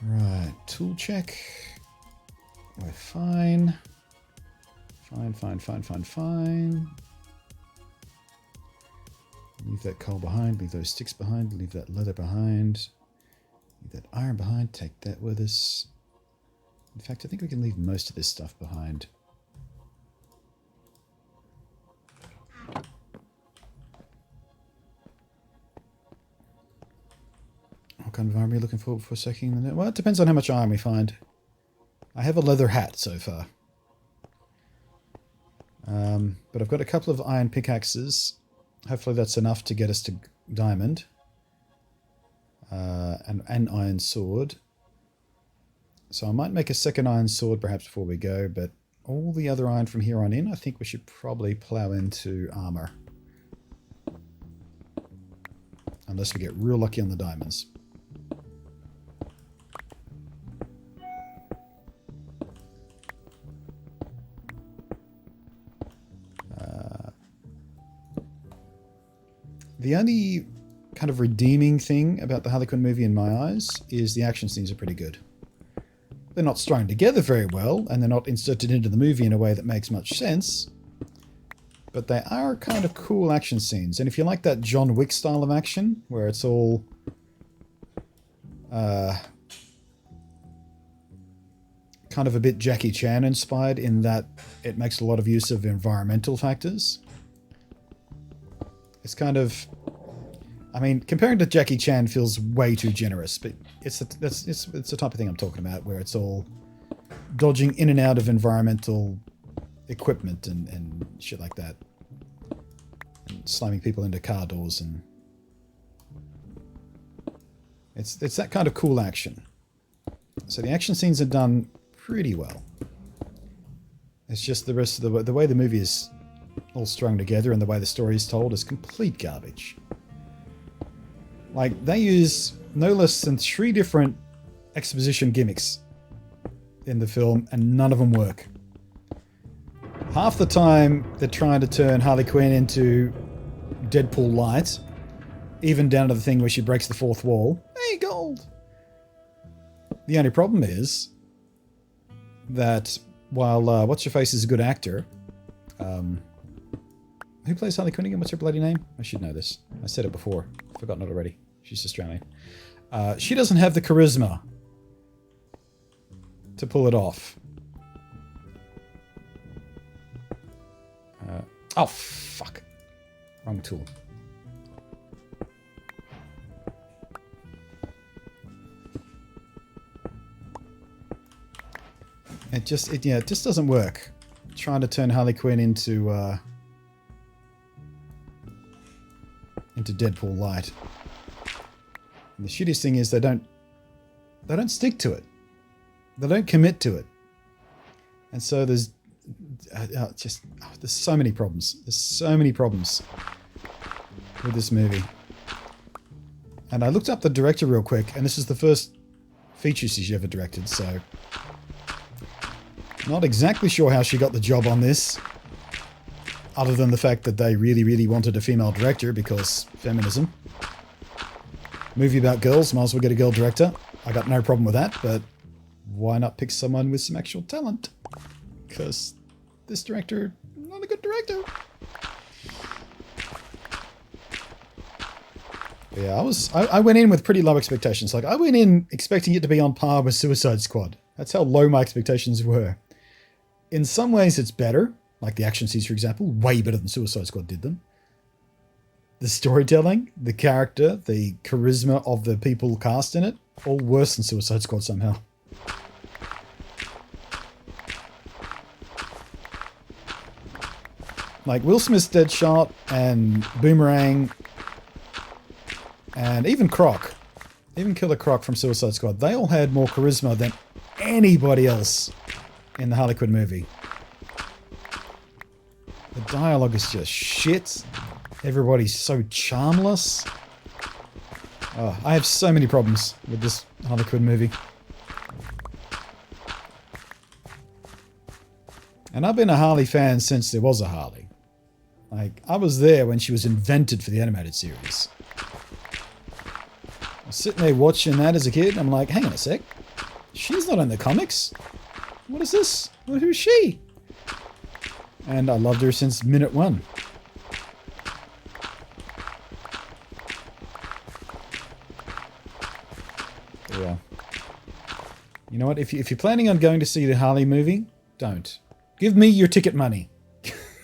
Right, tool check. We're fine. Fine. Leave that coal behind, leave those sticks behind, leave that leather behind, leave that iron behind, take that with us. In fact, I think we can leave most of this stuff behind. kind of armor are you looking for before secking the net? Well, it depends on how much iron we find. I have a leather hat so far. But I've got a couple of iron pickaxes. Hopefully that's enough to get us to diamond. And an iron sword. So I might make a second iron sword perhaps before we go, but all the other iron from here on in, I think we should probably plow into armor. Unless we get real lucky on the diamonds. The only kind of redeeming thing about the Harley Quinn movie in my eyes is the action scenes are pretty good. They're not strung together very well, and they're not inserted into the movie in a way that makes much sense. But they are kind of cool action scenes. And if you like that John Wick style of action, where it's all kind of a bit Jackie Chan inspired in that it makes a lot of use of environmental factors. It's kind of, I mean, comparing to Jackie Chan feels way too generous, but it's the type of thing I'm talking about, where it's all dodging in and out of environmental equipment and shit like that, and slamming people into car doors, and it's that kind of cool action. So the action scenes are done pretty well. It's just the rest of the way the movie is all strung together and the way the story is told is complete garbage. Like, they use no less than 3 different exposition gimmicks in the film, and none of them work. Half the time, they're trying to turn Harley Quinn into Deadpool light, even down to the thing where she breaks the 4th wall. Hey, gold! The only problem is that while What's-Her-Face is a good actor, who plays Harley Quinn again? What's her bloody name? I should know this. I said it before. I've forgotten it already. She's Australian. She doesn't have the charisma to pull it off. Oh, fuck. Wrong tool. It just doesn't work. Trying to turn Harley Quinn into Deadpool light. And the shittiest thing is they don't stick to it. They don't commit to it. And so there's so many problems. There's so many problems with this movie. And I looked up the director real quick, and this is the first feature she's ever directed, so not exactly sure how she got the job on this, other than the fact that they really, really wanted a female director because feminism. Movie about girls, might as well get a girl director. I got no problem with that, but why not pick someone with some actual talent? Because this director, not a good director. Yeah, I went in with pretty low expectations. Like, I went in expecting it to be on par with Suicide Squad. That's how low my expectations were. In some ways, it's better. Like the action scenes, for example, way better than Suicide Squad did them. The storytelling, the character, the charisma of the people cast in it, all worse than Suicide Squad somehow. Like Will Smith's Deadshot and Boomerang and even Croc, even Killer Croc from Suicide Squad, they all had more charisma than anybody else in the Harley Quinn movie. The dialogue is just shit. Everybody's so charmless. Oh, I have so many problems with this Harley Quinn movie. And I've been a Harley fan since there was a Harley. Like, I was there when she was invented for the animated series. I was sitting there watching that as a kid, and I'm like, hang on a sec. She's not in the comics. What is this? Who's she? And I loved her since minute 1. Yeah. You know what? If you're planning on going to see the Harley movie, don't. Give me your ticket money.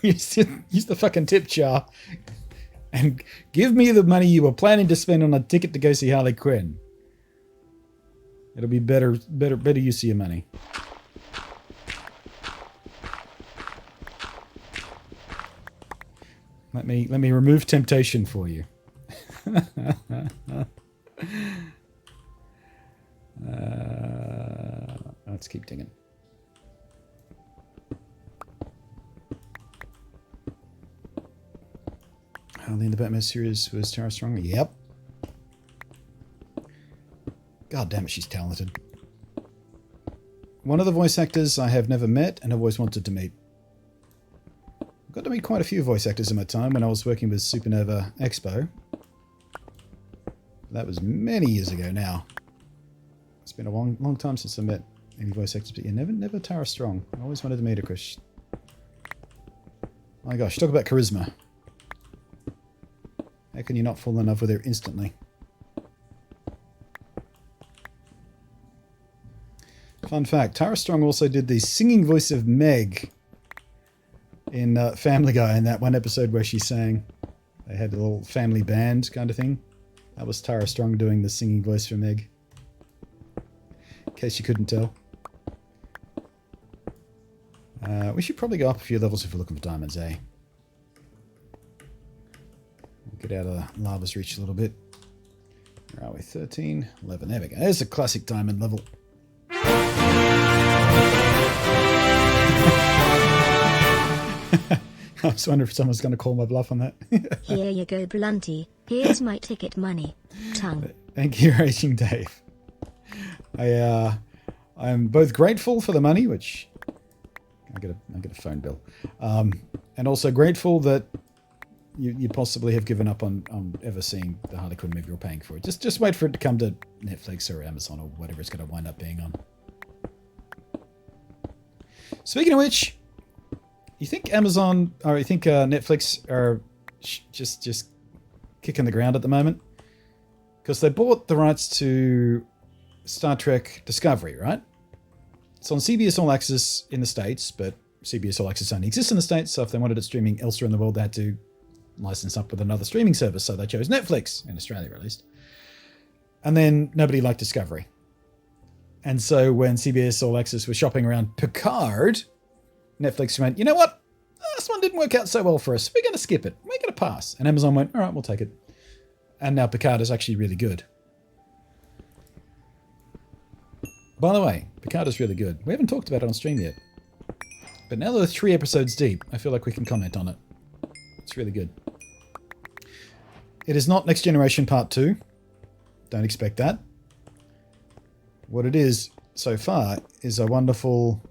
Use the fucking tip jar. And give me the money you were planning to spend on a ticket to go see Harley Quinn. It'll be better use of your money. Let me remove temptation for you. Let's keep digging. Harley in the Batman series was Tara Strong. Yep. God damn it, she's talented. One of the voice actors I have never met and have always wanted to meet. I've got to meet quite a few voice actors in my time when I was working with Supernova Expo. That was many years ago now. It's been a long time since I met any voice actors, but yeah, never Tara Strong. I always wanted to meet her, Chris. My gosh, talk about charisma. How can you not fall in love with her instantly? Fun fact, Tara Strong also did the singing voice of Meg in Family Guy, in that one episode where she sang. They had a little family band kind of thing. That was Tara Strong doing the singing voice for Meg. In case you couldn't tell. We should probably go up a few levels if we're looking for diamonds, eh? Get out of the lava's reach a little bit. Where are we? 13, 11. There we go. There's a classic diamond level. I was wondering if someone's going to call my bluff on that.
Here you go, Blunty. Here's my ticket money. Tongue.
Thank you, Raging Dave. I'm both grateful for the money, which I get a phone bill, and also grateful that you possibly have given up on ever seeing the Harley Quinn movie you're paying for it. Just wait for it to come to Netflix or Amazon or whatever it's going to wind up being on. Speaking of which, you think Amazon or you think Netflix are just kicking the ground at the moment? Because they bought the rights to Star Trek Discovery, right? It's on CBS All Access in the States, but CBS All Access only exists in the States, so if they wanted it streaming elsewhere in the world, they had to license up with another streaming service, so they chose Netflix, in Australia at least. And then nobody liked Discovery. And so when CBS All Access was shopping around Picard, Netflix went, you know what? This one didn't work out so well for us. We're going to skip it. We're going to pass. And Amazon went, all right, we'll take it. And now Picard is actually really good. By the way, Picard is really good. We haven't talked about it on stream yet. But now that we're 3 episodes deep, I feel like we can comment on it. It's really good. It is not Next Generation Part 2. Don't expect that. What it is so far is a wonderful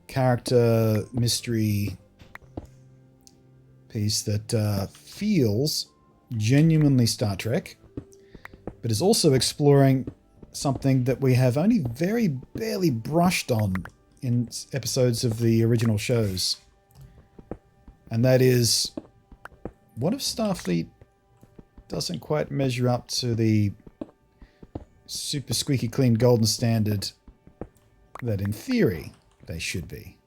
character mystery piece that feels genuinely Star Trek, but is also exploring something that we have only very barely brushed on in episodes of the original shows. And that is, what if Starfleet doesn't quite measure up to the super squeaky clean golden standard that in theory they should be?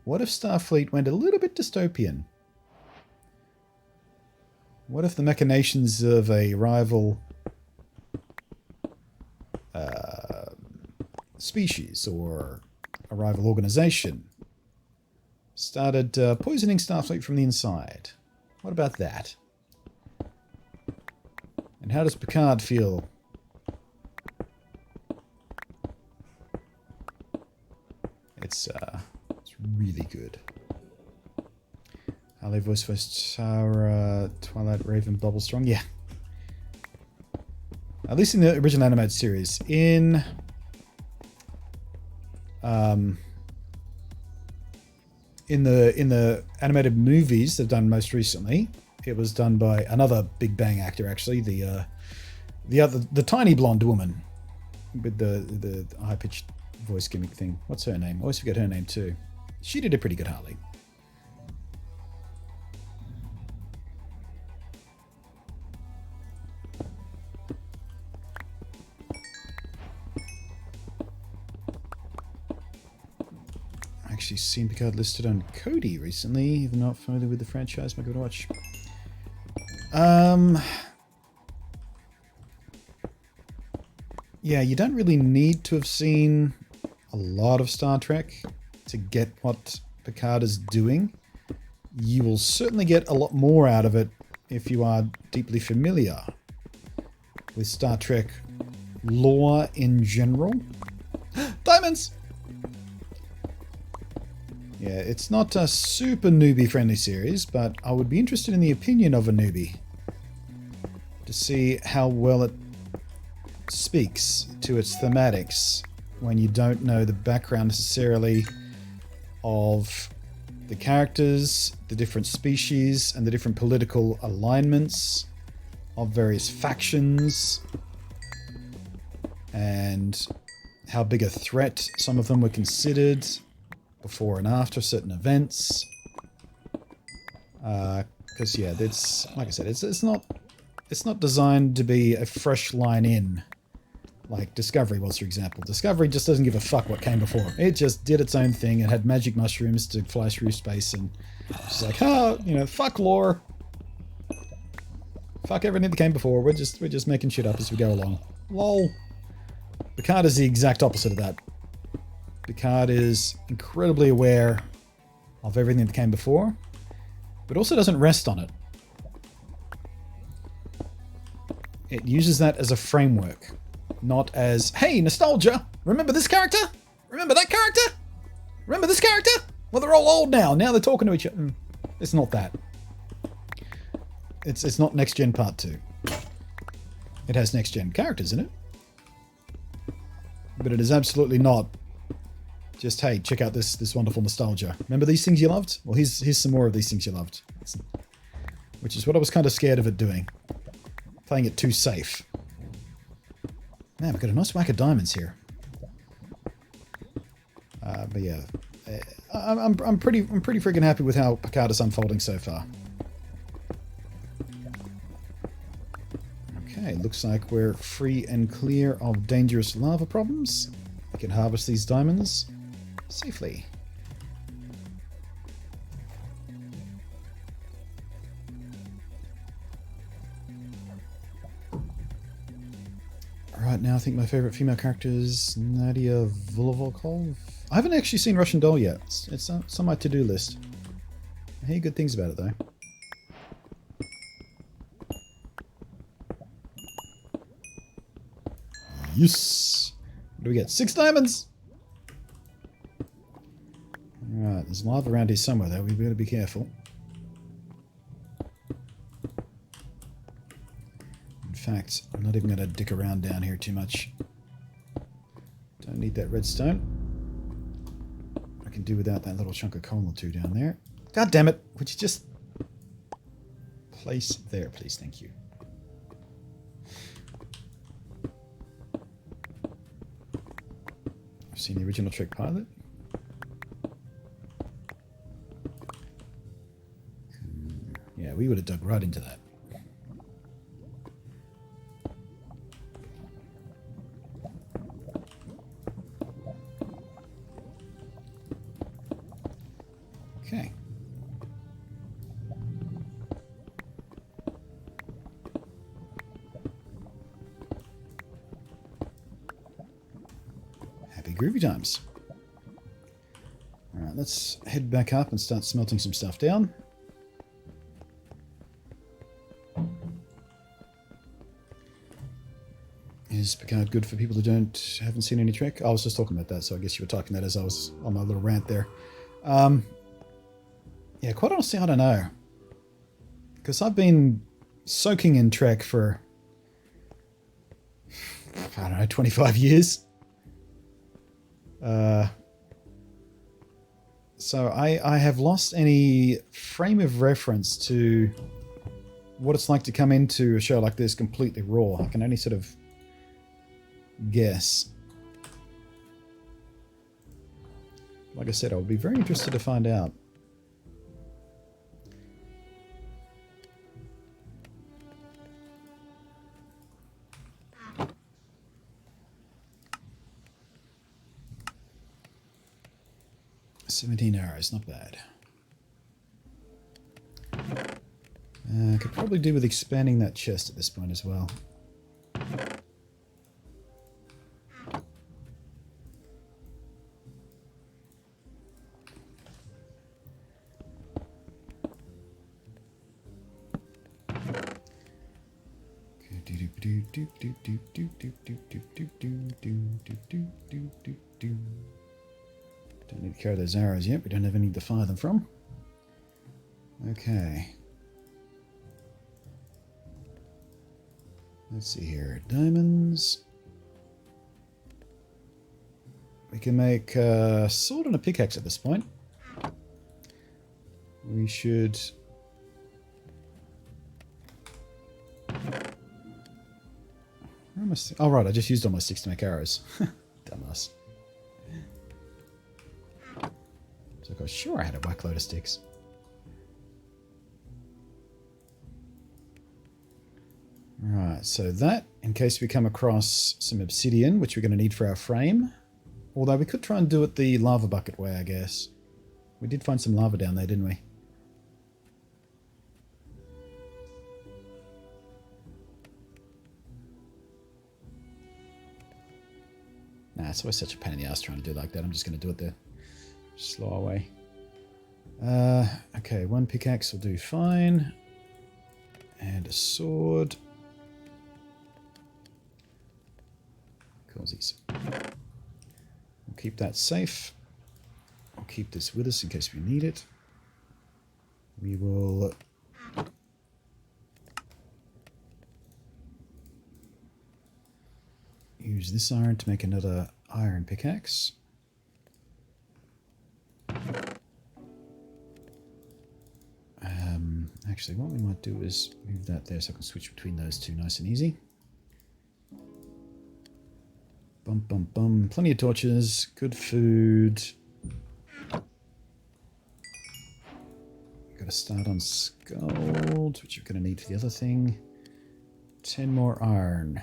What if Starfleet went a little bit dystopian? What if the machinations of a rival species or a rival organization started poisoning Starfleet from the inside? What about that? And how does Picard feel? It's really good. Harley voice for Sarah, Twilight, Raven, Bubble Strong. Yeah. At least in the original animated series. In the animated movies they've done most recently, it was done by another Big Bang actor, actually, the tiny blonde woman with the high pitched voice gimmick thing. What's her name? I always forget her name too. She did a pretty good Harley. Actually seen Picard listed on Cody recently, even not familiar with the franchise. Might give it a watch. yeah, you don't really need to have seen a lot of Star Trek to get what Picard is doing. You will certainly get a lot more out of it if you are deeply familiar with Star Trek lore in general. Diamonds! Yeah, it's not a super newbie-friendly series, but I would be interested in the opinion of a newbie to see how well it speaks to its thematics when you don't know the background necessarily of the characters, the different species, and the different political alignments of various factions, and how big a threat some of them were considered before and after certain events. Because yeah, it's like I said, it's not designed to be a fresh line in, like Discovery was, for example. Discovery just doesn't give a fuck what came before. It just did its own thing. It had magic mushrooms to fly through space, and it's like, oh, you know, fuck lore, fuck everything that came before. We're just making shit up as we go along. Lol. Picard is the exact opposite of that. Picard is incredibly aware of everything that came before, but also doesn't rest on it. It uses that as a framework, not as, hey, nostalgia, remember this character? Remember that character? Remember this character? Well, they're all old now. Now they're talking to each other. It's not that. It's not Next Gen Part 2. It has Next Gen characters in it, but it is absolutely not just, hey, check out this wonderful nostalgia. Remember these things you loved? Well, here's some more of these things you loved. Which is what I was kind of scared of it doing. Playing it too safe. Man, we've got a nice whack of diamonds here. But yeah, I'm pretty freaking happy with how Picard is unfolding so far. Okay, looks like we're free and clear of dangerous lava problems. We can harvest these diamonds safely. Right now, I think my favorite female character is Nadia Volovolkov. I haven't actually seen Russian Doll yet. It's on my to-do list. I hear good things about it, though. Yes! What do we get? 6 diamonds! Alright, there's lava around here somewhere, though. We've got to be careful. In fact, I'm not even going to dick around down here too much. Don't need that redstone. I can do without that little chunk of coal or two down there. God damn it! Would you just place there, please? Thank you. I've seen the original Trek pilot. Yeah, we would have dug right into that. Okay. Happy groovy times. Alright, let's head back up and start smelting some stuff down. Is Picard good for people who haven't seen any Trek? I was just talking about that, so I guess you were talking that as I was on my little rant there. Yeah, quite honestly, I don't know. Because I've been soaking in Trek for, I don't know, 25 years. So I have lost any frame of reference to what it's like to come into a show like this completely raw. I can only sort of guess. Like I said, I would be very interested to find out. $17 arrows, not bad. I could probably do with expanding that chest at this point as well. Don't need to carry those arrows yet. We don't have any to fire them from. Okay. Let's see here. Diamonds. We can make a sword and a pickaxe at this point. We should... Oh, right, I just used all my sticks to make arrows. Dumbass. So I was sure I had a whack load of sticks. Right, so that, in case we come across some obsidian, which we're going to need for our frame. Although we could try and do it the lava bucket way, I guess. We did find some lava down there, didn't we? Nah, it's always such a pain in the ass trying to do like that. I'm just going to do it the slow way. Okay, one pickaxe will do fine. And a sword. Coolsies. We'll keep that safe. I'll keep this with us in case we need it. We will... use this iron to make another iron pickaxe. Actually, what we might do is move that there so I can switch between those two nice and easy. Bum, bum, bum. Plenty of torches, good food. Got to start on gold, which you're going to need for the other thing. 10 more iron.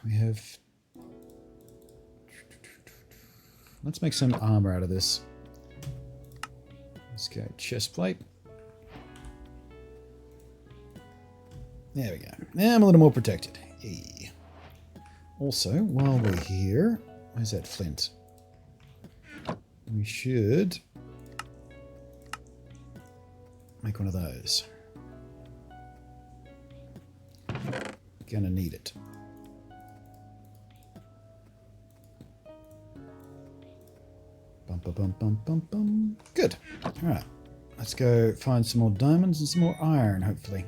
We have... Let's make some armor out of this. Let's go chest plate. There we go. Now I'm a little more protected. Hey. Also, while we're here, where's that flint? We should make one of those. Gonna need it. Bum, bum, bum, bum, bum, bum. Good. Alright. Let's go find some more diamonds and some more iron, hopefully.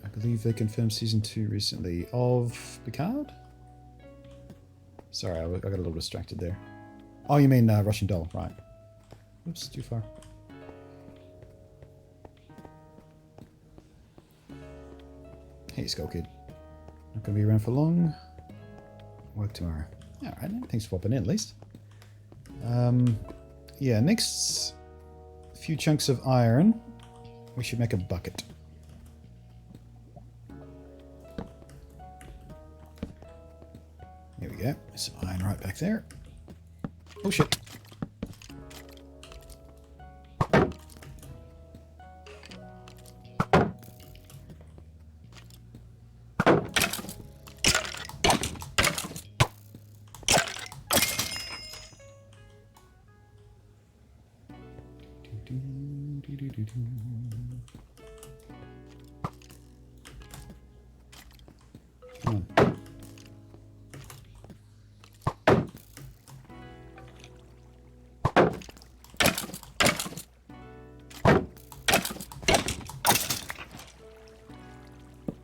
I believe they confirmed season 2 recently of Picard? Sorry, I got a little distracted there. Oh, you mean Russian Doll, right. Oops, too far. Hey, Skull Kid. Not going to be around for long. Work tomorrow. Alright, thanks for popping in at least. Yeah, next few chunks of iron, we should make a bucket. There we go. There's some iron right back there. Oh shit. Come on.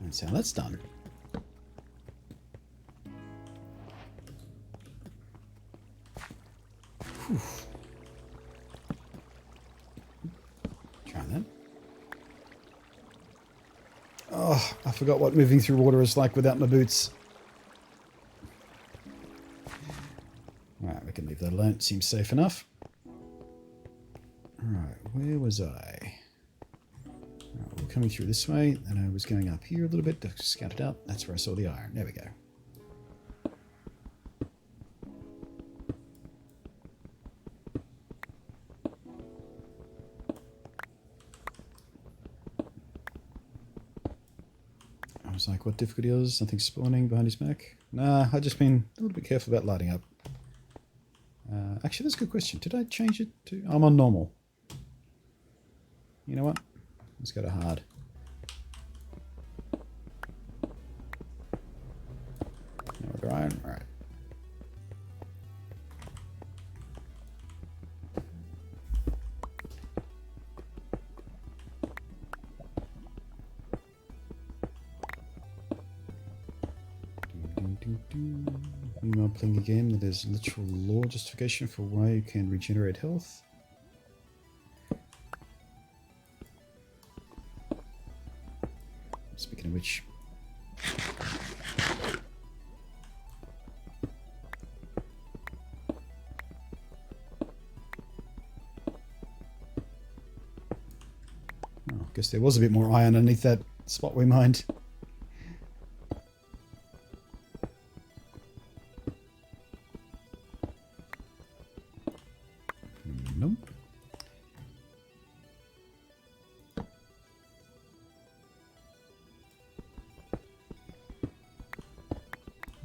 That's how that's done. Whew. Try that. Oh, I forgot what moving through water is like without my boots. Alright, we can leave that alone. Seems safe enough. Alright, where was I? Right, we're coming through this way, and I was going up here a little bit to scout it out. That's where I saw the iron. There we go. was like, what difficulty is? Nothing spawning behind his back? Nah, I've just been a little bit careful about lighting up. Actually, that's a good question. Did I change it to... I'm on normal. You know what? Let's go to hard. Now we're iron. Alright. Meanwhile, playing a game that has literal lore justification for why you can regenerate health. Speaking of which... Oh, I guess there was a bit more iron underneath that spot we mined. Nope.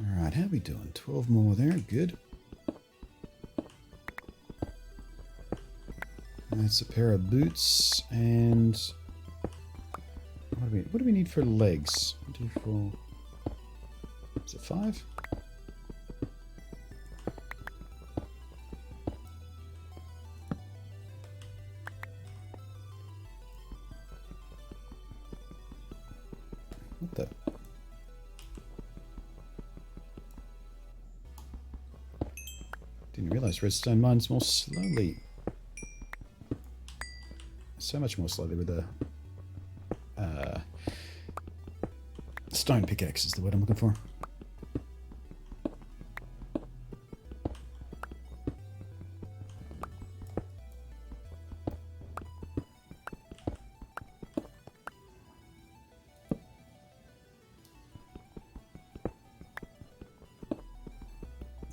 Alright, how are we doing? 12 more there, good. That's a pair of boots, and what do we need for legs? 1, 2, 4. Is it 5? What the? Didn't realize redstone mines more slowly. So much more slowly with the stone pickaxe is the word I'm looking for.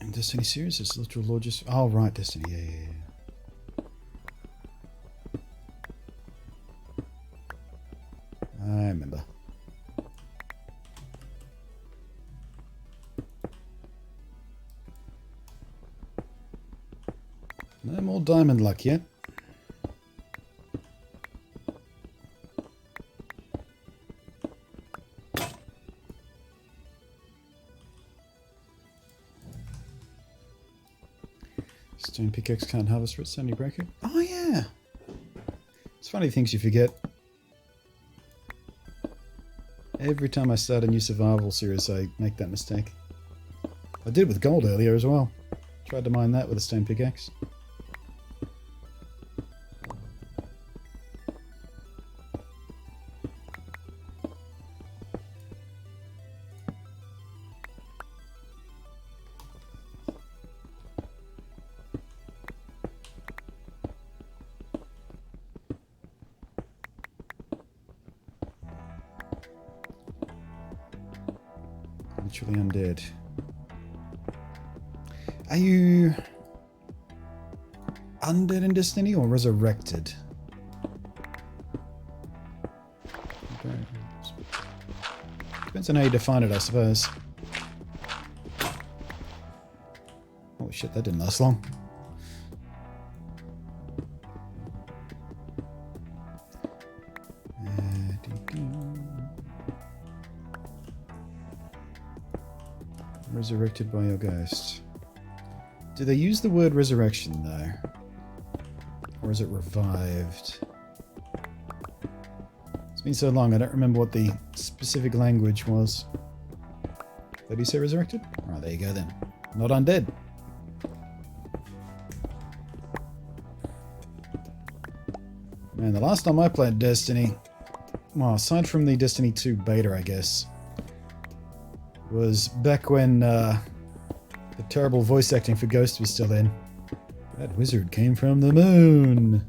And Destiny series is literal lore just... Oh, right, Destiny, yeah. I remember. No more diamond luck yet. Stone pickaxe can't harvest redstone, you break it. Oh yeah! It's funny things you forget. Every time I start a new survival series, I make that mistake. I did with gold earlier as well. Tried to mine that with a stone pickaxe. Literally undead. Are you undead in Destiny or resurrected? Depends on how you define it, I suppose. Oh shit, that didn't last long. Resurrected by your ghost. Do they use the word resurrection though? Or is it revived? It's been so long I don't remember what the specific language was. Did he say resurrected? Alright, there you go then. Not undead. Man, the last time I played Destiny, well, aside from the Destiny 2 beta, I guess, was back when the terrible voice acting for Ghost was still in. That wizard came from the moon.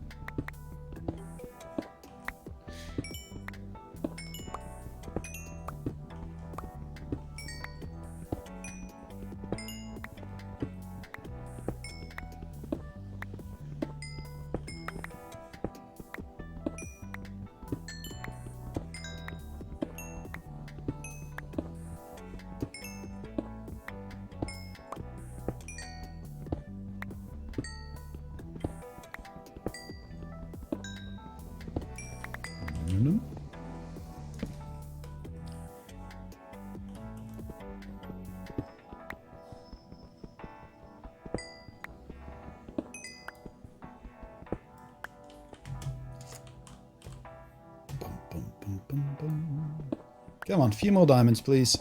Come on, a few more diamonds, please.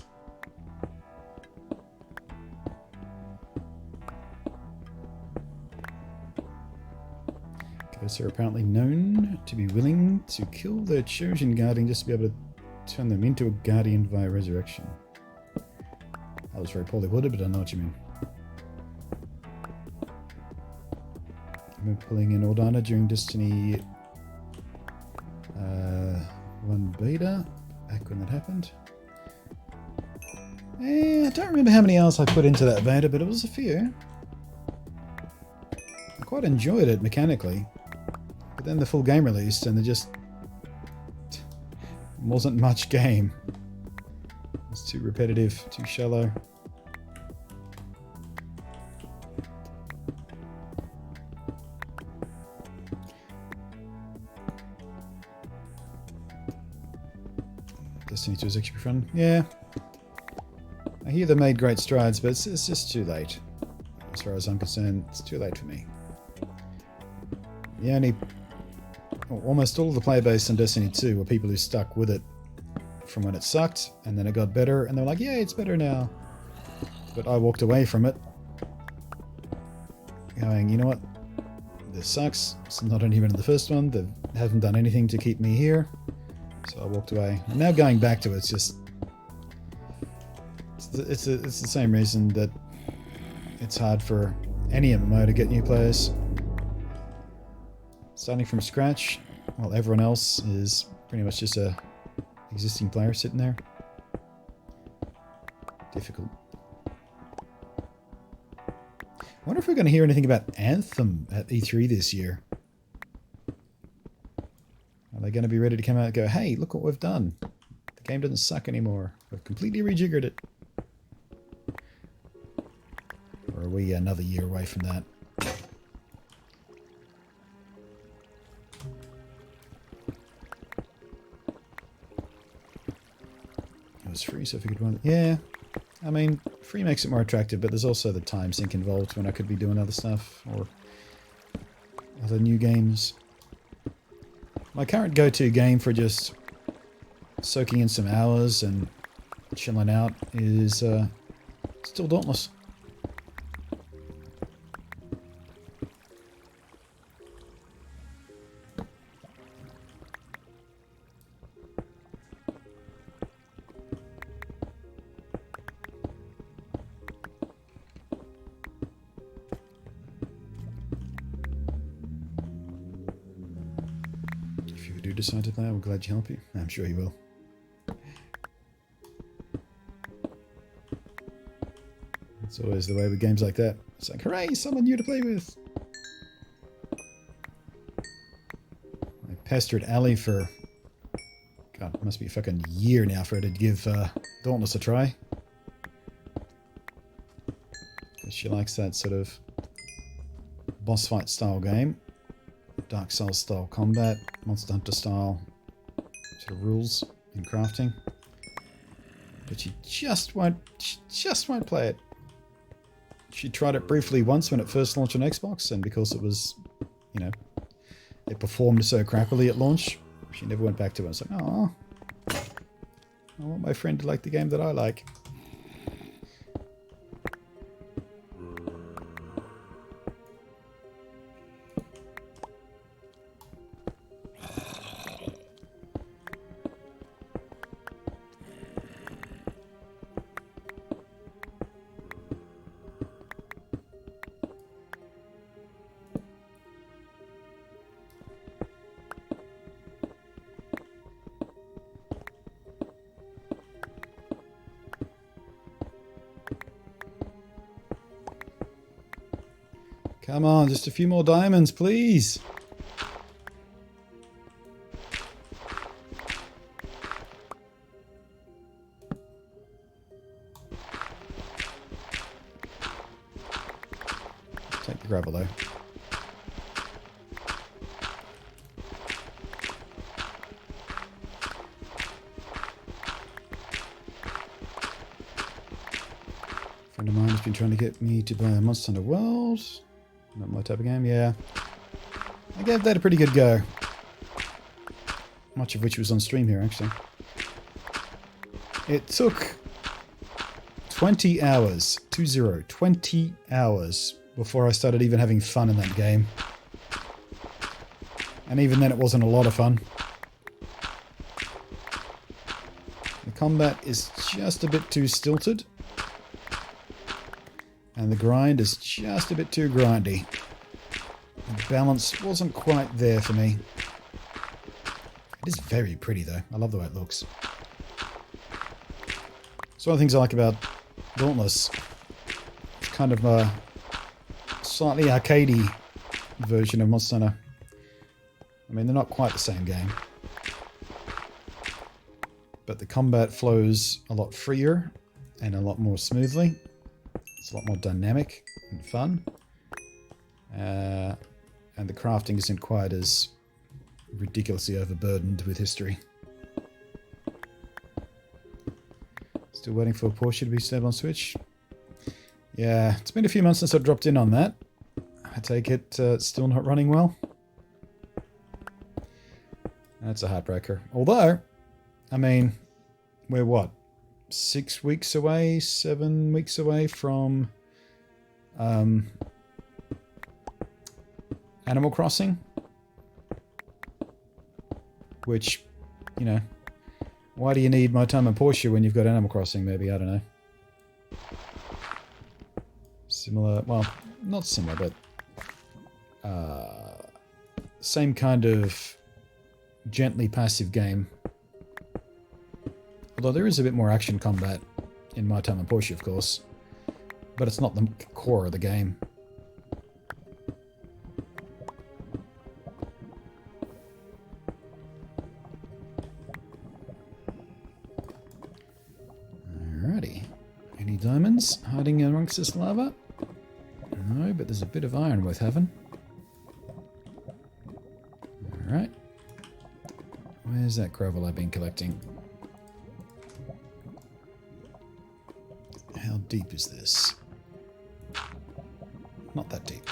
Ghosts are apparently known to be willing to kill their chosen guardian just to be able to turn them into a guardian via resurrection. That was very poorly worded, but I know what you mean. I remember pulling in Ordina during Destiny 1 beta, back when that happened. I don't remember how many hours I put into that beta, but it was a few. I quite enjoyed it mechanically, but then the full game released and there just wasn't much game. It was too repetitive, too shallow. Destiny 2 is actually fun. Yeah. I hear they made great strides, but it's just too late. As far as I'm concerned, it's too late for me. Almost all of the player base on Destiny 2 were people who stuck with it from when it sucked, and then it got better, and they were like, yeah, it's better now. But I walked away from it, going, you know what? This sucks. It's not even in the first one. They haven't done anything to keep me here. So I walked away. I'm now going back to it. It's just... It's the same reason that it's hard for any MMO to get new players. Starting from scratch, while everyone else is pretty much just a existing player sitting there. Difficult. I wonder if we're going to hear anything about Anthem at E3 this year. Are they going to be ready to come out and go, hey, look what we've done. The game doesn't suck anymore. We've completely rejiggered it. Or are we another year away from that? It was free, so if we could run... Yeah, I mean, free makes it more attractive, but there's also the time sink involved when I could be doing other stuff, or other new games. My current go-to game for just soaking in some hours and chilling out is still Dauntless. Decide to play, I'm glad to help you. I'm sure you will. It's always the way with games like that. It's like, hooray, someone new to play with. I pestered Ali for, God, it must be a fucking year now for her to give Dauntless a try. Because she likes that sort of boss fight style game. Dark Souls style combat, Monster Hunter style sort of rules in crafting. But she just won't play it. She tried it briefly once when it first launched on Xbox, and because it was, you know, it performed so crappily at launch, she never went back to it. It's like, oh, I want my friend to like the game that I like. Come on, just a few more diamonds, please. Take the gravel though. A friend of mine has been trying to get me to buy a Monster Hunter World. Not my type of game, yeah. I gave that a pretty good go. Much of which was on stream here, actually. It took 20 hours, 20 hours before I started even having fun in that game. And even then it wasn't a lot of fun. The combat is just a bit too stilted. And the grind is just a bit too grindy. The balance wasn't quite there for me. It is very pretty though. I love the way it looks. It's one of the things I like about Dauntless. It's kind of a slightly arcadey version of Monster Hunter. I mean, they're not quite the same game. But the combat flows a lot freer and a lot more smoothly. It's a lot more dynamic and fun. And the crafting isn't quite as ridiculously overburdened with history. Still waiting for Porsche to be stable on Switch. Yeah, it's been a few months since I dropped in on that. I take it it's still not running well. That's a heartbreaker. Although, I mean, we're what? 6 weeks away, 7 weeks away from Animal Crossing. Which, you know, why do you need My Time and Porsche when you've got Animal Crossing, maybe? I don't know. Similar, well, not similar, but same kind of gently passive game. Although there is a bit more action combat in My Time and Porsche, of course. But it's not the core of the game. Alrighty. Any diamonds hiding amongst this lava? No, but there's a bit of iron worth having. Alright. Where's that gravel I've been collecting? How deep is this? Not that deep.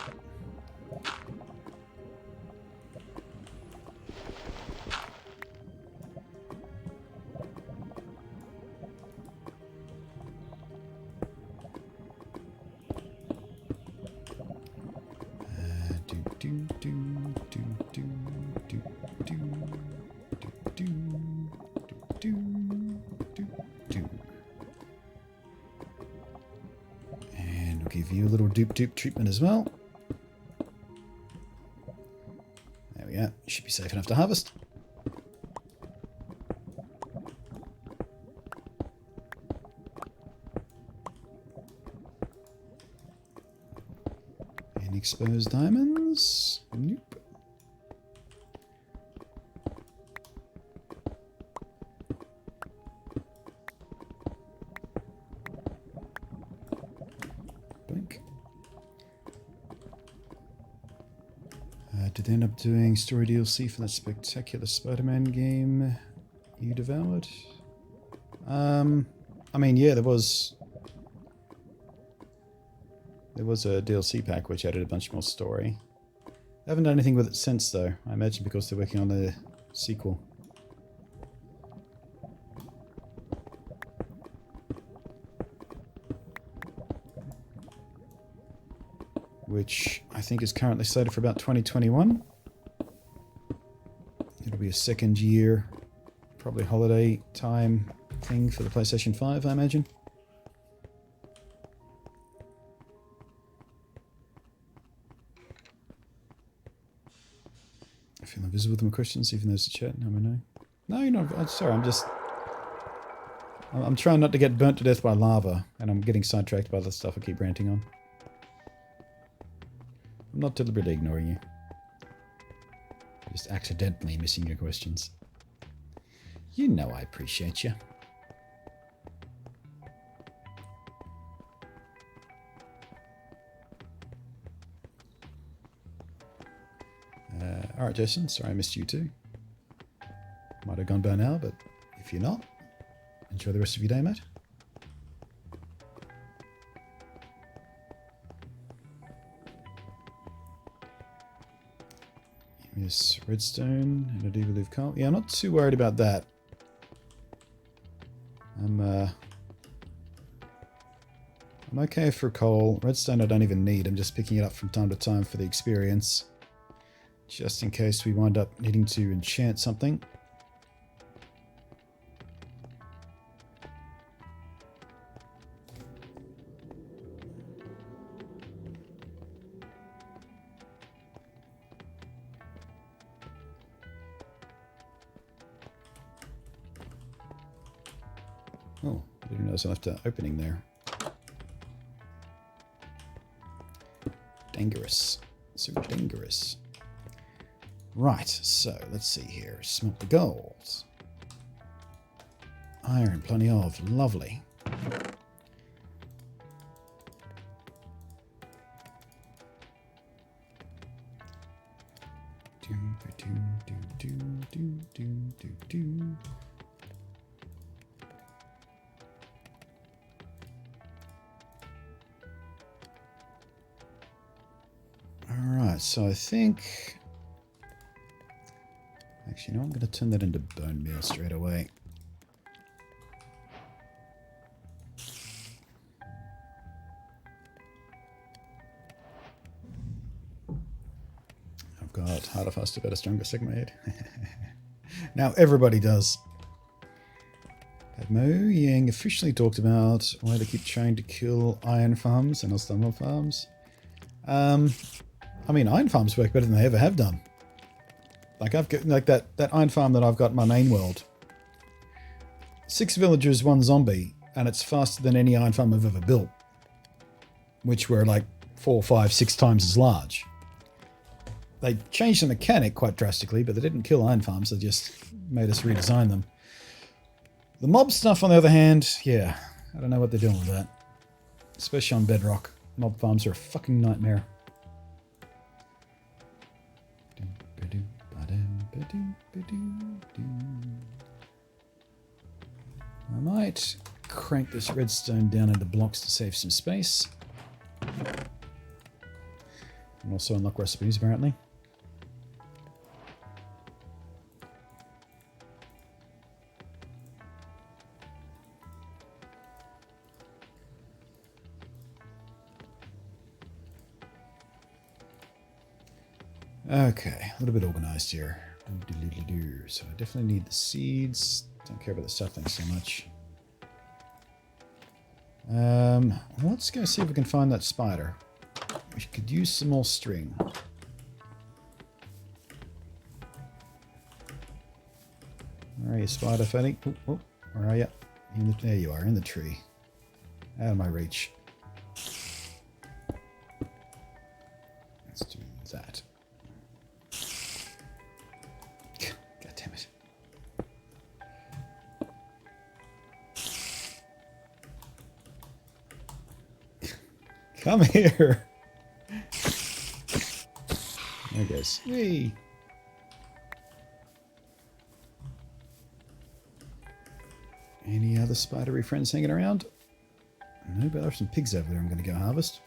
And we'll give you a little dupe treatment as well. There we go. You should be safe enough to harvest. Any exposed diamonds? Nope. Did they end up doing story DLC for that spectacular Spider-Man game you devoured? I mean, yeah, there was a DLC pack which added a bunch more story. I haven't done anything with it since, though. I imagine because they're working on a sequel. Which I think is currently slated for about 2021. It'll be a second year, probably holiday time thing for the PlayStation 5, I imagine. I feel invisible with my questions, even though it's a chat. No, no. No, you're not. I'm sorry, I'm trying not to get burnt to death by lava, and I'm getting sidetracked by the stuff I keep ranting on. I'm not deliberately ignoring you. Just accidentally missing your questions. You know I appreciate you. Alright, Jason. Sorry I missed you too. Might have gone by now, but if you're not, enjoy the rest of your day, mate. Yes, redstone and a deep live coal. Yeah, I'm not too worried about that. I'm okay for coal. Redstone I don't even need. I'm just picking it up from time to time for the experience. Just in case we wind up needing to enchant something. Oh, I didn't notice I left an opening there. Dangerous. So dangerous. Right, so let's see here. Smelt the gold. Iron, plenty of. Lovely. Alright, so I think... Actually, no, I'm going to turn that into bone meal straight away. I've got harder, faster, better, stronger, segmented. Now everybody does. Have Mo Yang officially talked about why they keep trying to kill iron farms and not thermal farms? I mean, iron farms work better than they ever have done. Like I've got like that iron farm that I've got in my main world. 6 villagers, 1 zombie, and it's faster than any iron farm I've ever built. Which were like 4, 5, 6 times as large. They changed the mechanic quite drastically, but they didn't kill iron farms, they just made us redesign them. The mob stuff, on the other hand, yeah, I don't know what they're doing with that. Especially on Bedrock. Mob farms are a fucking nightmare. I might crank this redstone down into blocks to save some space. And also unlock recipes, apparently. Okay, a little bit organized here. So I definitely need the seeds. Don't care about the sapling so much. Let's go see if we can find that spider. We could use some more string. Where are you, spider fatty? Oh, oh, where are you? There you are, in the tree. Out of my reach. Let's do that. God damn it. Come here. There it goes. Hey. Any other spidery friends hanging around? No, but there are some pigs over there I'm going to go harvest.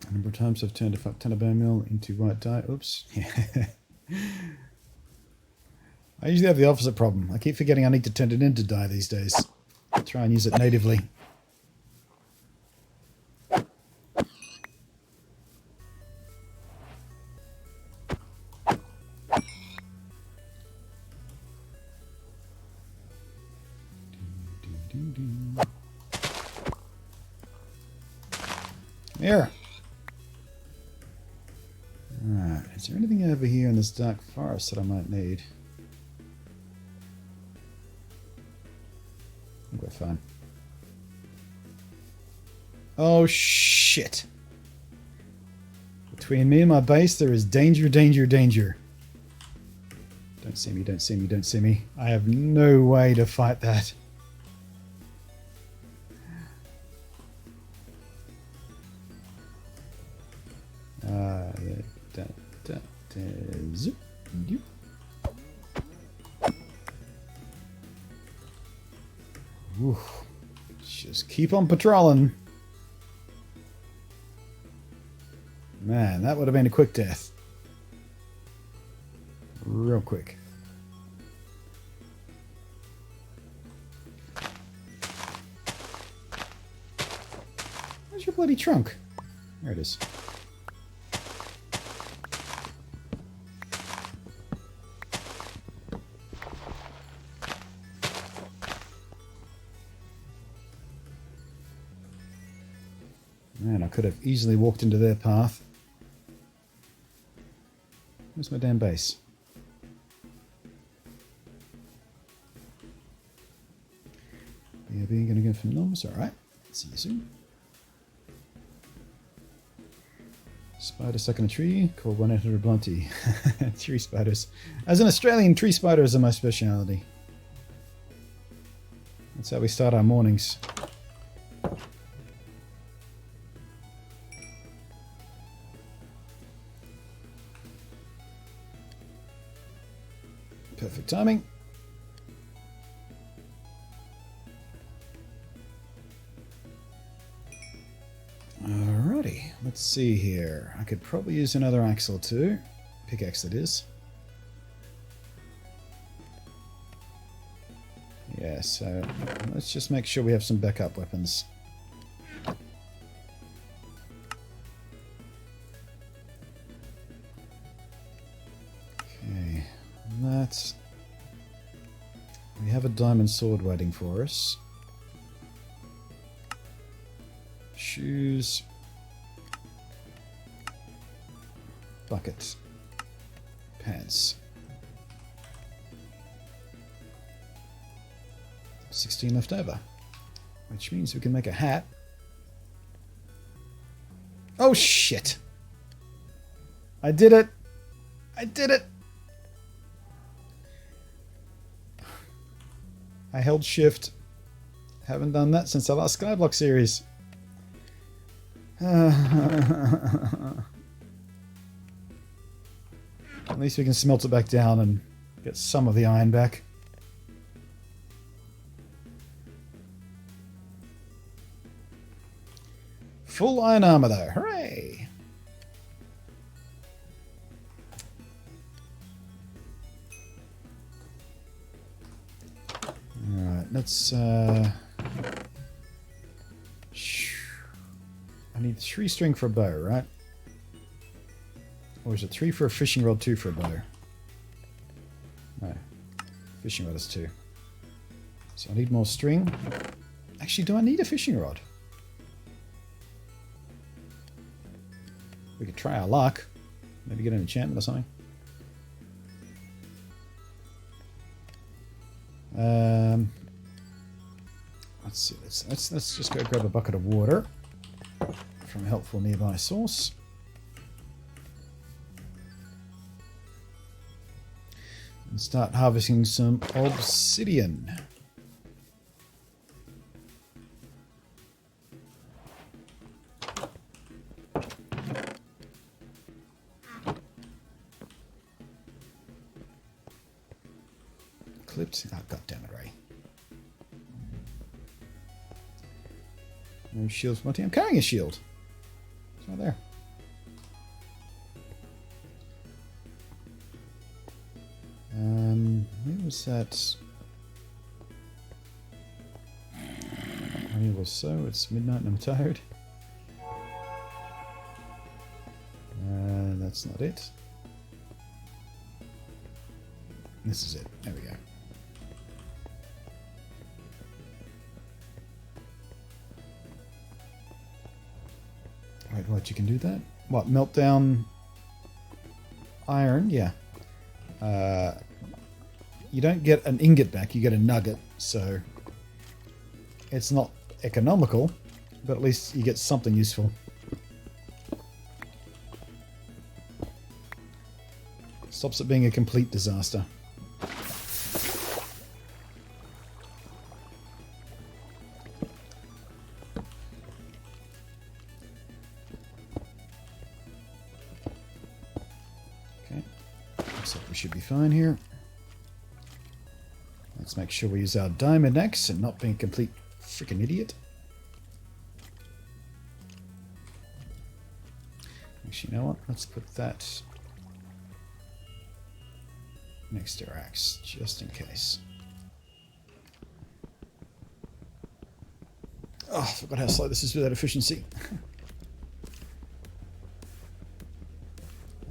A number of times I've turned a fuck ton of bone meal into white dye. Oops. I usually have the opposite problem. I keep forgetting I need to turn it into dye these days. I try and use it natively. Here. Alright, is there anything over here in this dark forest that I might need? I think we're fine. Oh shit. Between me and my base there is danger, danger, danger. Don't see me, don't see me, don't see me. I have no way to fight that. Zip. Oof. Just keep on patrolling. Man, that would have been a quick death. Real quick. Where's your bloody trunk? There it is. Man, I could have easily walked into their path. Where's my damn base? BRB gonna go for enormous, alright. See you soon. Spider stuck in a tree, called 1-800 Blunty. Tree spiders. As an Australian, tree spiders are my speciality. That's how we start our mornings. Perfect timing. Alrighty, let's see here. I could probably use another axe or two. Pickaxe, that is. Yeah, so let's just make sure we have some backup weapons. Okay, that's... We have a diamond sword waiting for us. Shoes. Bucket. Pants. 16 left over. Which means we can make a hat. Oh shit! I did it! I did it! I held shift. Haven't done that since the last Skyblock series. At least we can smelt it back down and get some of the iron back. Full iron armor though, hooray! Alright, let's I need 3 string for a bow, right? Or is it 3 for a fishing rod, 2 for a bow? No. Fishing rod is 2. So I need more string. Actually, do I need a fishing rod? We could try our luck. Maybe get an enchantment or something. Let's see. Let's just go grab a bucket of water from a helpful nearby source. And start harvesting some obsidian. Clipped. Oh, God damn it, Ray. No shields. I'm carrying a shield. It's right there. Where was that? Or so. It's midnight and I'm tired. That's not it. This is it. There we go. Wait, what? You can do that? What? Melt down iron? Yeah. You don't get an ingot back, you get a nugget, so it's not economical, but at least you get something useful. Stops it being a complete disaster. Okay, looks like we should be fine here. Let's make sure we use our diamond axe and not being a complete freaking idiot. Make Actually, you know what? Let's put that next to our axe, just in case. Oh, I forgot how slow this is without efficiency.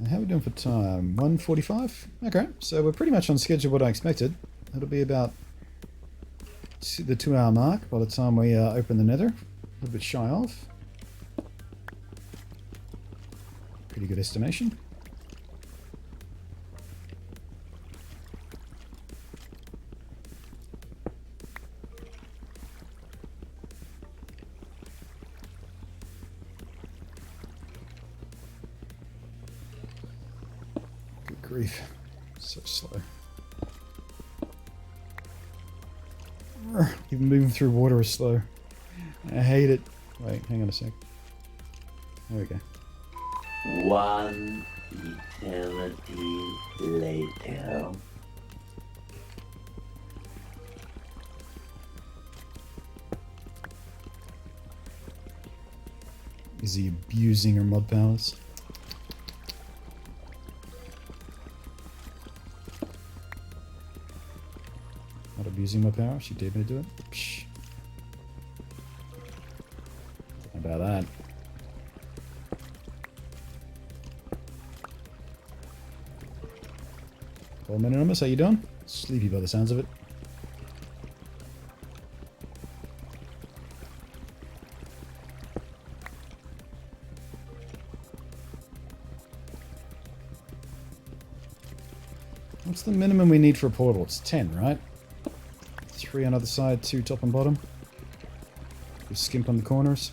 How are we doing for time? 1:45? Okay, so we're pretty much on schedule what I expected. It'll be about the 2-hour mark by the time we open the Nether. A little bit shy of. Pretty good estimation. Good grief. So slow. Even moving through water is slow. I hate it. Wait, hang on a sec. There we go.
One eternity later.
Is he abusing her mod powers? Not abusing my power? She dared me to do it? Psh. How about that? Paul Anonymous, how you doing? Sleepy by the sounds of it. What's the minimum we need for a portal? It's 10, right? 3 on either side, 2 top and bottom. We skimp on the corners.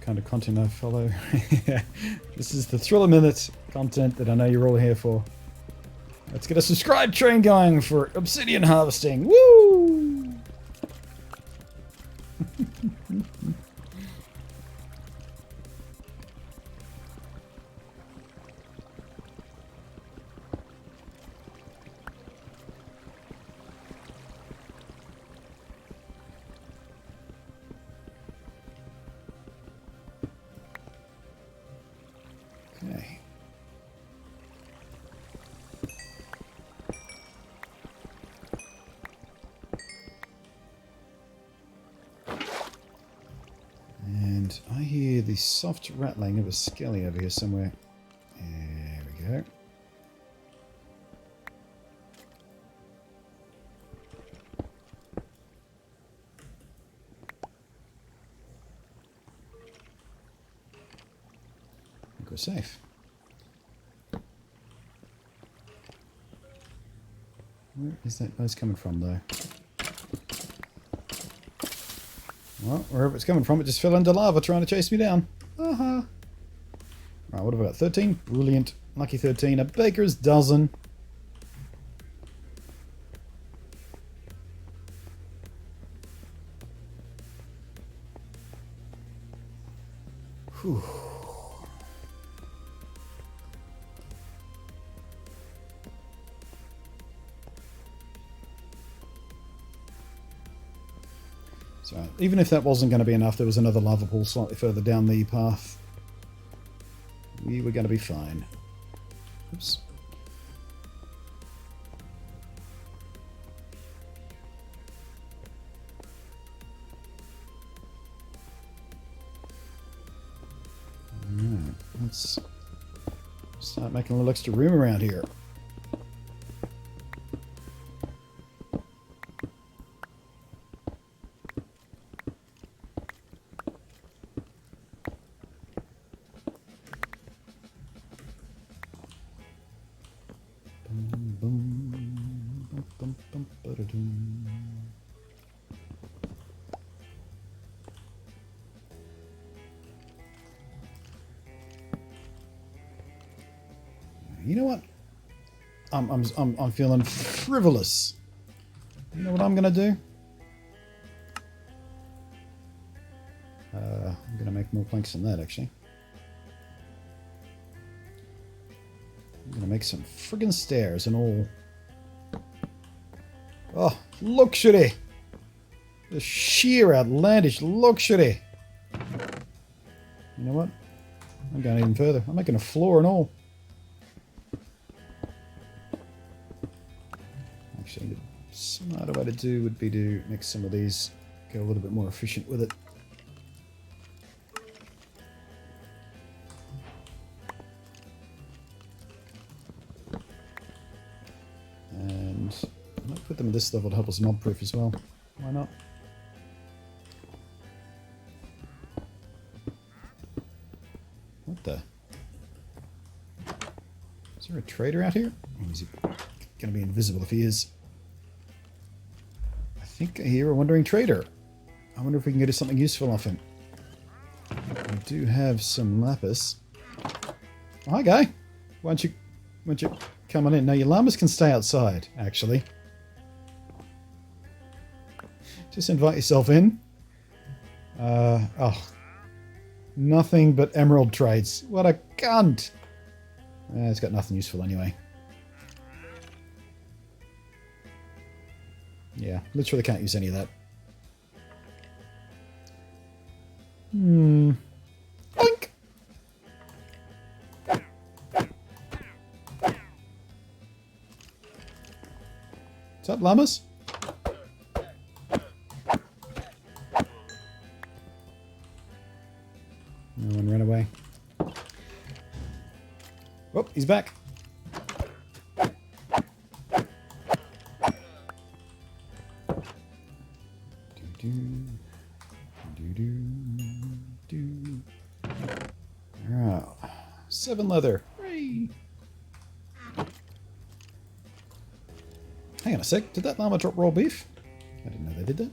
Kind of content I follow. This is the Thriller Minute content that I know you're all here for. Let's get a subscribe train going for obsidian harvesting. Woo! Okay. And I hear the soft rattling of a skelly over here somewhere. There we go. I think we're safe. Where is that noise coming from, though? Well, wherever it's coming from, it just fell into lava trying to chase me down. Right, what have I got? 13? Brilliant. Lucky 13. A baker's dozen. Whew. So, even if that wasn't going to be enough, there was another lava pool slightly further down the path. We were going to be fine. Oops. Alright, let's start making a little extra room around here. You know what? I'm feeling frivolous. You know what I'm gonna do? I'm gonna make more planks than that, actually. I'm gonna make some friggin' stairs and all. Oh, luxury! The sheer outlandish luxury. You know what? I'm going even further. I'm making a floor and all. Actually, the smarter way to do would be to make some of these go a little bit more efficient with it. And I might put them at this level to help us mob proof as well. Why not? What the? Is there a trader out here? Or is he going to be invisible if he is? I think I hear a wandering trader. I wonder if we can get something useful off him. I do have some lapis. Oh, hi, guy. Why don't you come on in? No, your llamas can stay outside, actually. Just invite yourself in. Oh. Nothing but emerald trades. What a cunt! It's got nothing useful anyway. Yeah, literally can't use any of that. Oink! What's up, llamas? No one ran away. Oh, he's back. Alright. 7 leather. Hooray. Hang on a sec. Did that llama drop raw beef? I didn't know they did that.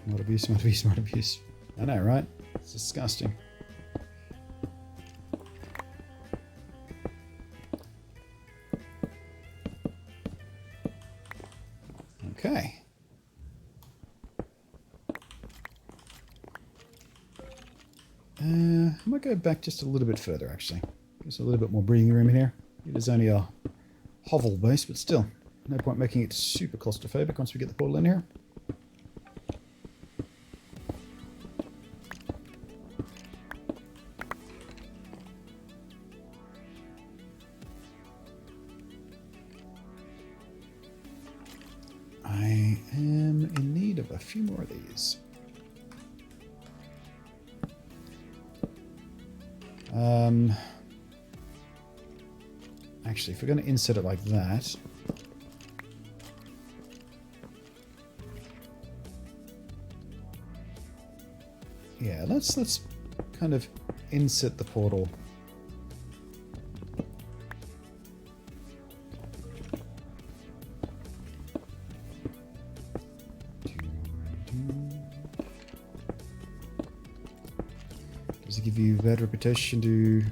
Not abuse, not abuse, not abuse. I know, right? It's disgusting. Okay. I might go back just a little bit further, actually. There's a little bit more breathing room in here. It is only a hovel base, but still. No point making it super claustrophobic once we get the portal in here. I am in need of a few more of these. Actually, if we're going to insert it like that, yeah, let's kind of insert the portal. Does it give you bad reputation to...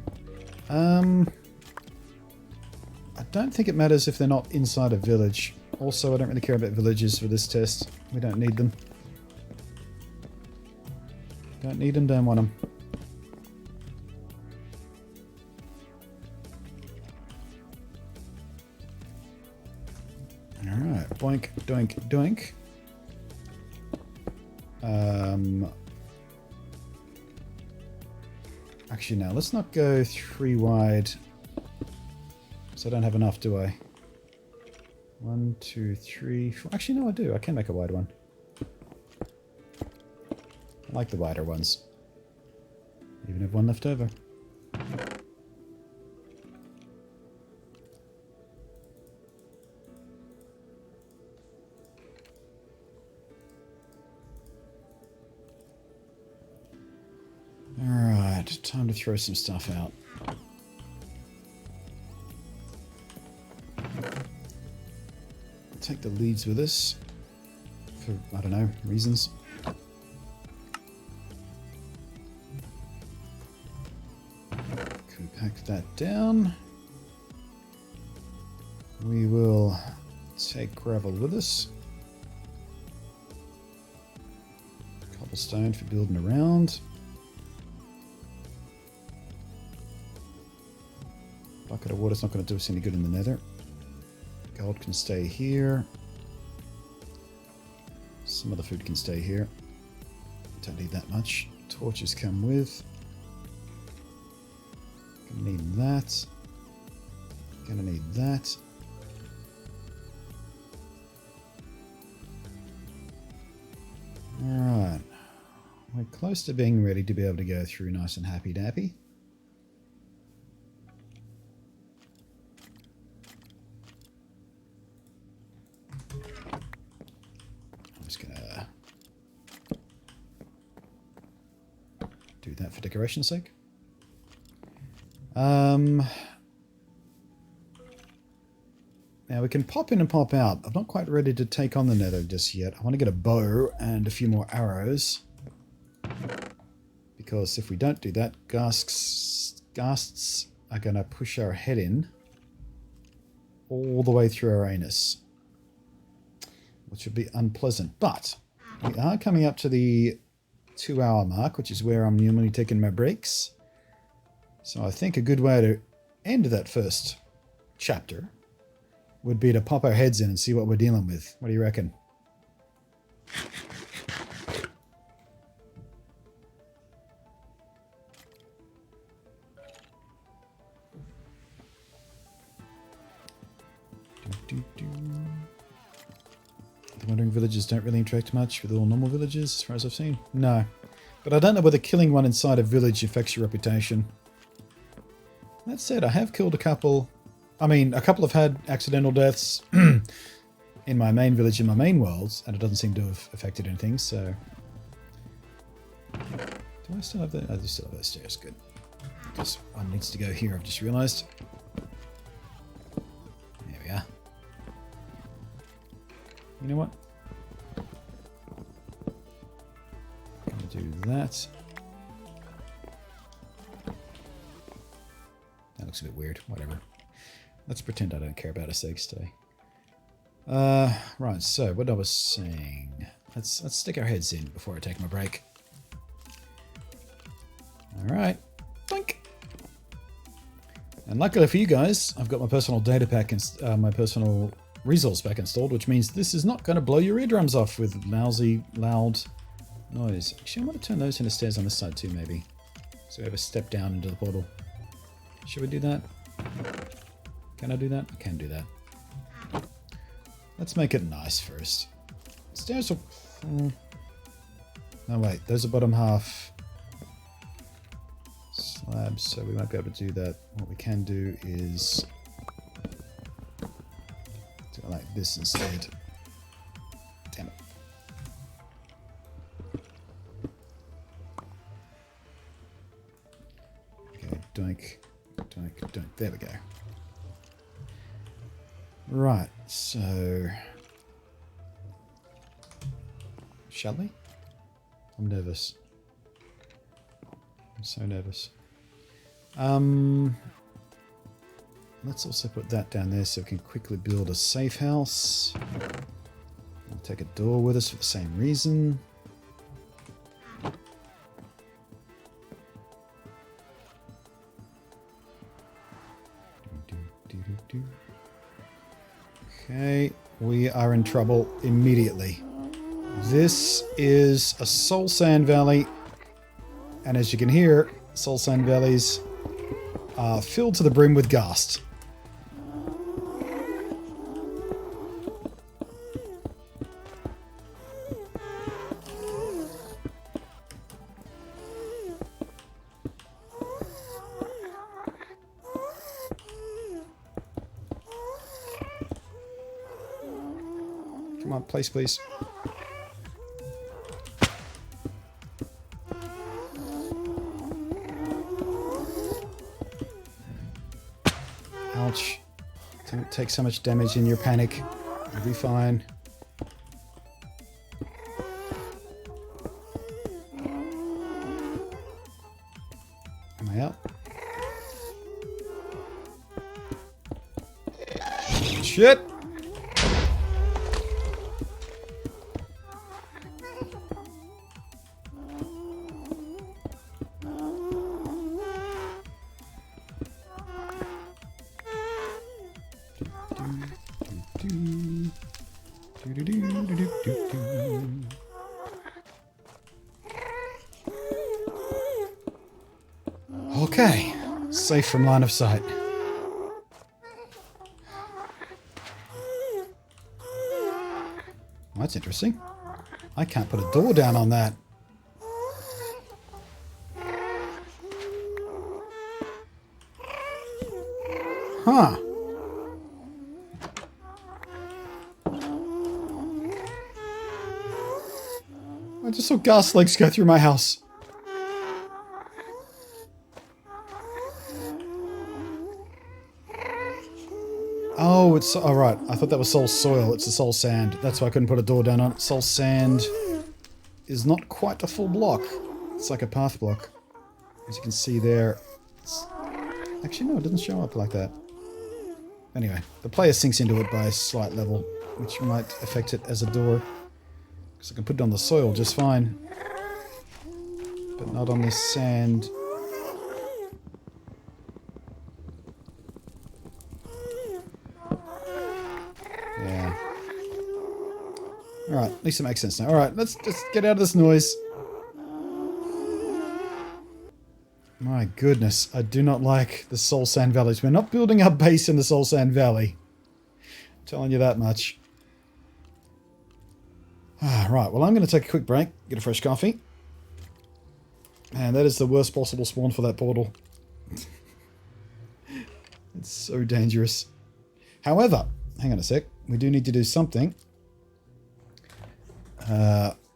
I don't think it matters if they're not inside a village. Also, I don't really care about villages for this test. We don't need them. Don't need them, don't want them. Alright, boink, doink, doink. Actually, no, let's not go 3 wide. So I don't have enough, do I? 1, 2, 3, 4. Actually, no, I do. I can make a wide one. I like the wider ones. Even have one left over. Alright, time to throw some stuff out. Take the leads with us for, I don't know, reasons. Compact that down. We will take gravel with us. Cobblestone for building around. Bucket of water's not going to do us any good in the nether. Gold can stay here. Some other food can stay here. Don't need that much. Torches come with. Gonna need that. Gonna need that. Alright. We're close to being ready to be able to go through nice and happy dappy. I'm just gonna do that for decoration's sake. Now we can pop in and pop out. I'm not quite ready to take on the nether just yet. I want to get a bow and a few more arrows. Because if we don't do that, ghasts are going to push our head in all the way through our anus. Which would be unpleasant. But we are coming up to the 2-hour mark, which is where I'm normally taking my breaks. So I think a good way to end that first chapter would be to pop our heads in and see what we're dealing with. What do you reckon? The wandering villagers don't really interact much with all normal villagers, as far as I've seen. No. But I don't know whether killing one inside a village affects your reputation. That said, I have killed a couple. I mean, a couple have had accidental deaths in my main village, in my main worlds, and it doesn't seem to have affected anything, so... Do I still have that? I do still have those stairs, good. Just one needs to go here, I've just realised. There we are. You know what? I'm going to do that. That looks a bit weird, whatever. Let's pretend I don't care about a seg stay. Right, so what I was saying. Let's stick our heads in before I take my break. Alright. Boink! And luckily for you guys, I've got my personal data pack and my personal resource pack installed, which means this is not going to blow your eardrums off with lousy, loud noise. Actually, I want to turn those into stairs on this side too, maybe. So we have a step down into the portal. Should we do that? Can I do that? I can do that. Let's make it nice first. Stairs will... No, wait. Those are bottom half slabs, so we might be able to do that. What we can do is... do it like this instead. Damn it. Okay, doink, doink, doink. There we go. Right, so... Shall we? I'm nervous. I'm so nervous. Let's also put that down there so we can quickly build a safe house. We'll take a door with us for the same reason. Okay, we are in trouble immediately. This is a soul sand valley, and as you can hear, soul sand valleys are filled to the brim with ghast. Come on, place, please. Ouch. Don't take so much damage in your panic. You'll be fine. Am I out? Shit! Okay, safe from line of sight. Well, that's interesting. I can't put a door down on that. Huh. I just saw gas legs go through my house. Oh, it's... all right. I thought that was soul soil. It's the soul sand. That's why I couldn't put a door down on it. Soul sand is not quite a full block. It's like a path block. As you can see there. Actually, no, it doesn't show up like that. Anyway, the player sinks into it by a slight level, which might affect it as a door. Because I can put it on the soil just fine. But not on this sand. Yeah. Alright, at least it makes sense now. Alright, let's just get out of this noise. My goodness, I do not like the Soul Sand Valleys. We're not building our base in the Soul Sand Valley. I'm telling you that much. Right, well I'm going to take a quick break, get a fresh coffee. And that is the worst possible spawn for that portal. It's so dangerous. However, hang on a sec. We do need to do something.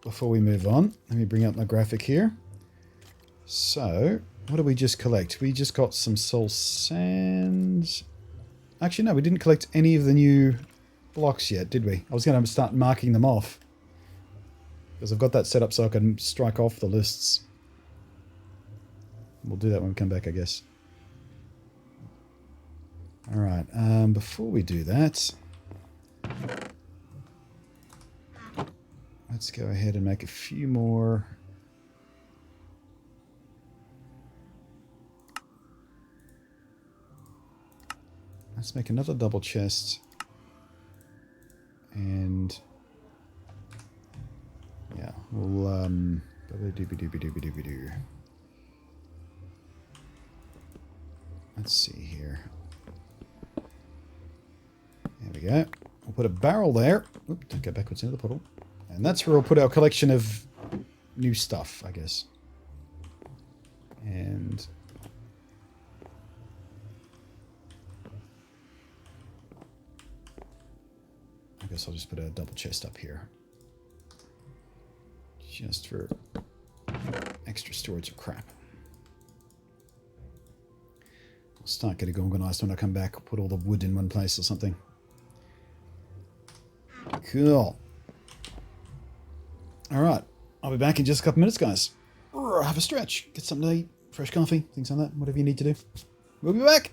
Before we move on, let me bring up my graphic here. So, what did we just collect? We just got some soul sand. Actually, no, we didn't collect any of the new blocks yet, did we? I was going to start marking them off. Because I've got that set up so I can strike off the lists. We'll do that when we come back, I guess. Alright, before we do that, let's go ahead and make a few more. Let's make another double chest. And yeah, we'll let's see here. There we go. We'll put a barrel there. Oop, don't go backwards into the puddle. And that's where we'll put our collection of new stuff, I guess. And I guess I'll just put a double chest up here. Just for extra storage of crap. I'll start getting organized when I come back. I'll put all the wood in one place or something. Cool. Alright. I'll be back in just a couple minutes, guys. Have a stretch. Get something to eat. Fresh coffee. Things like that. Whatever you need to do. We'll be back.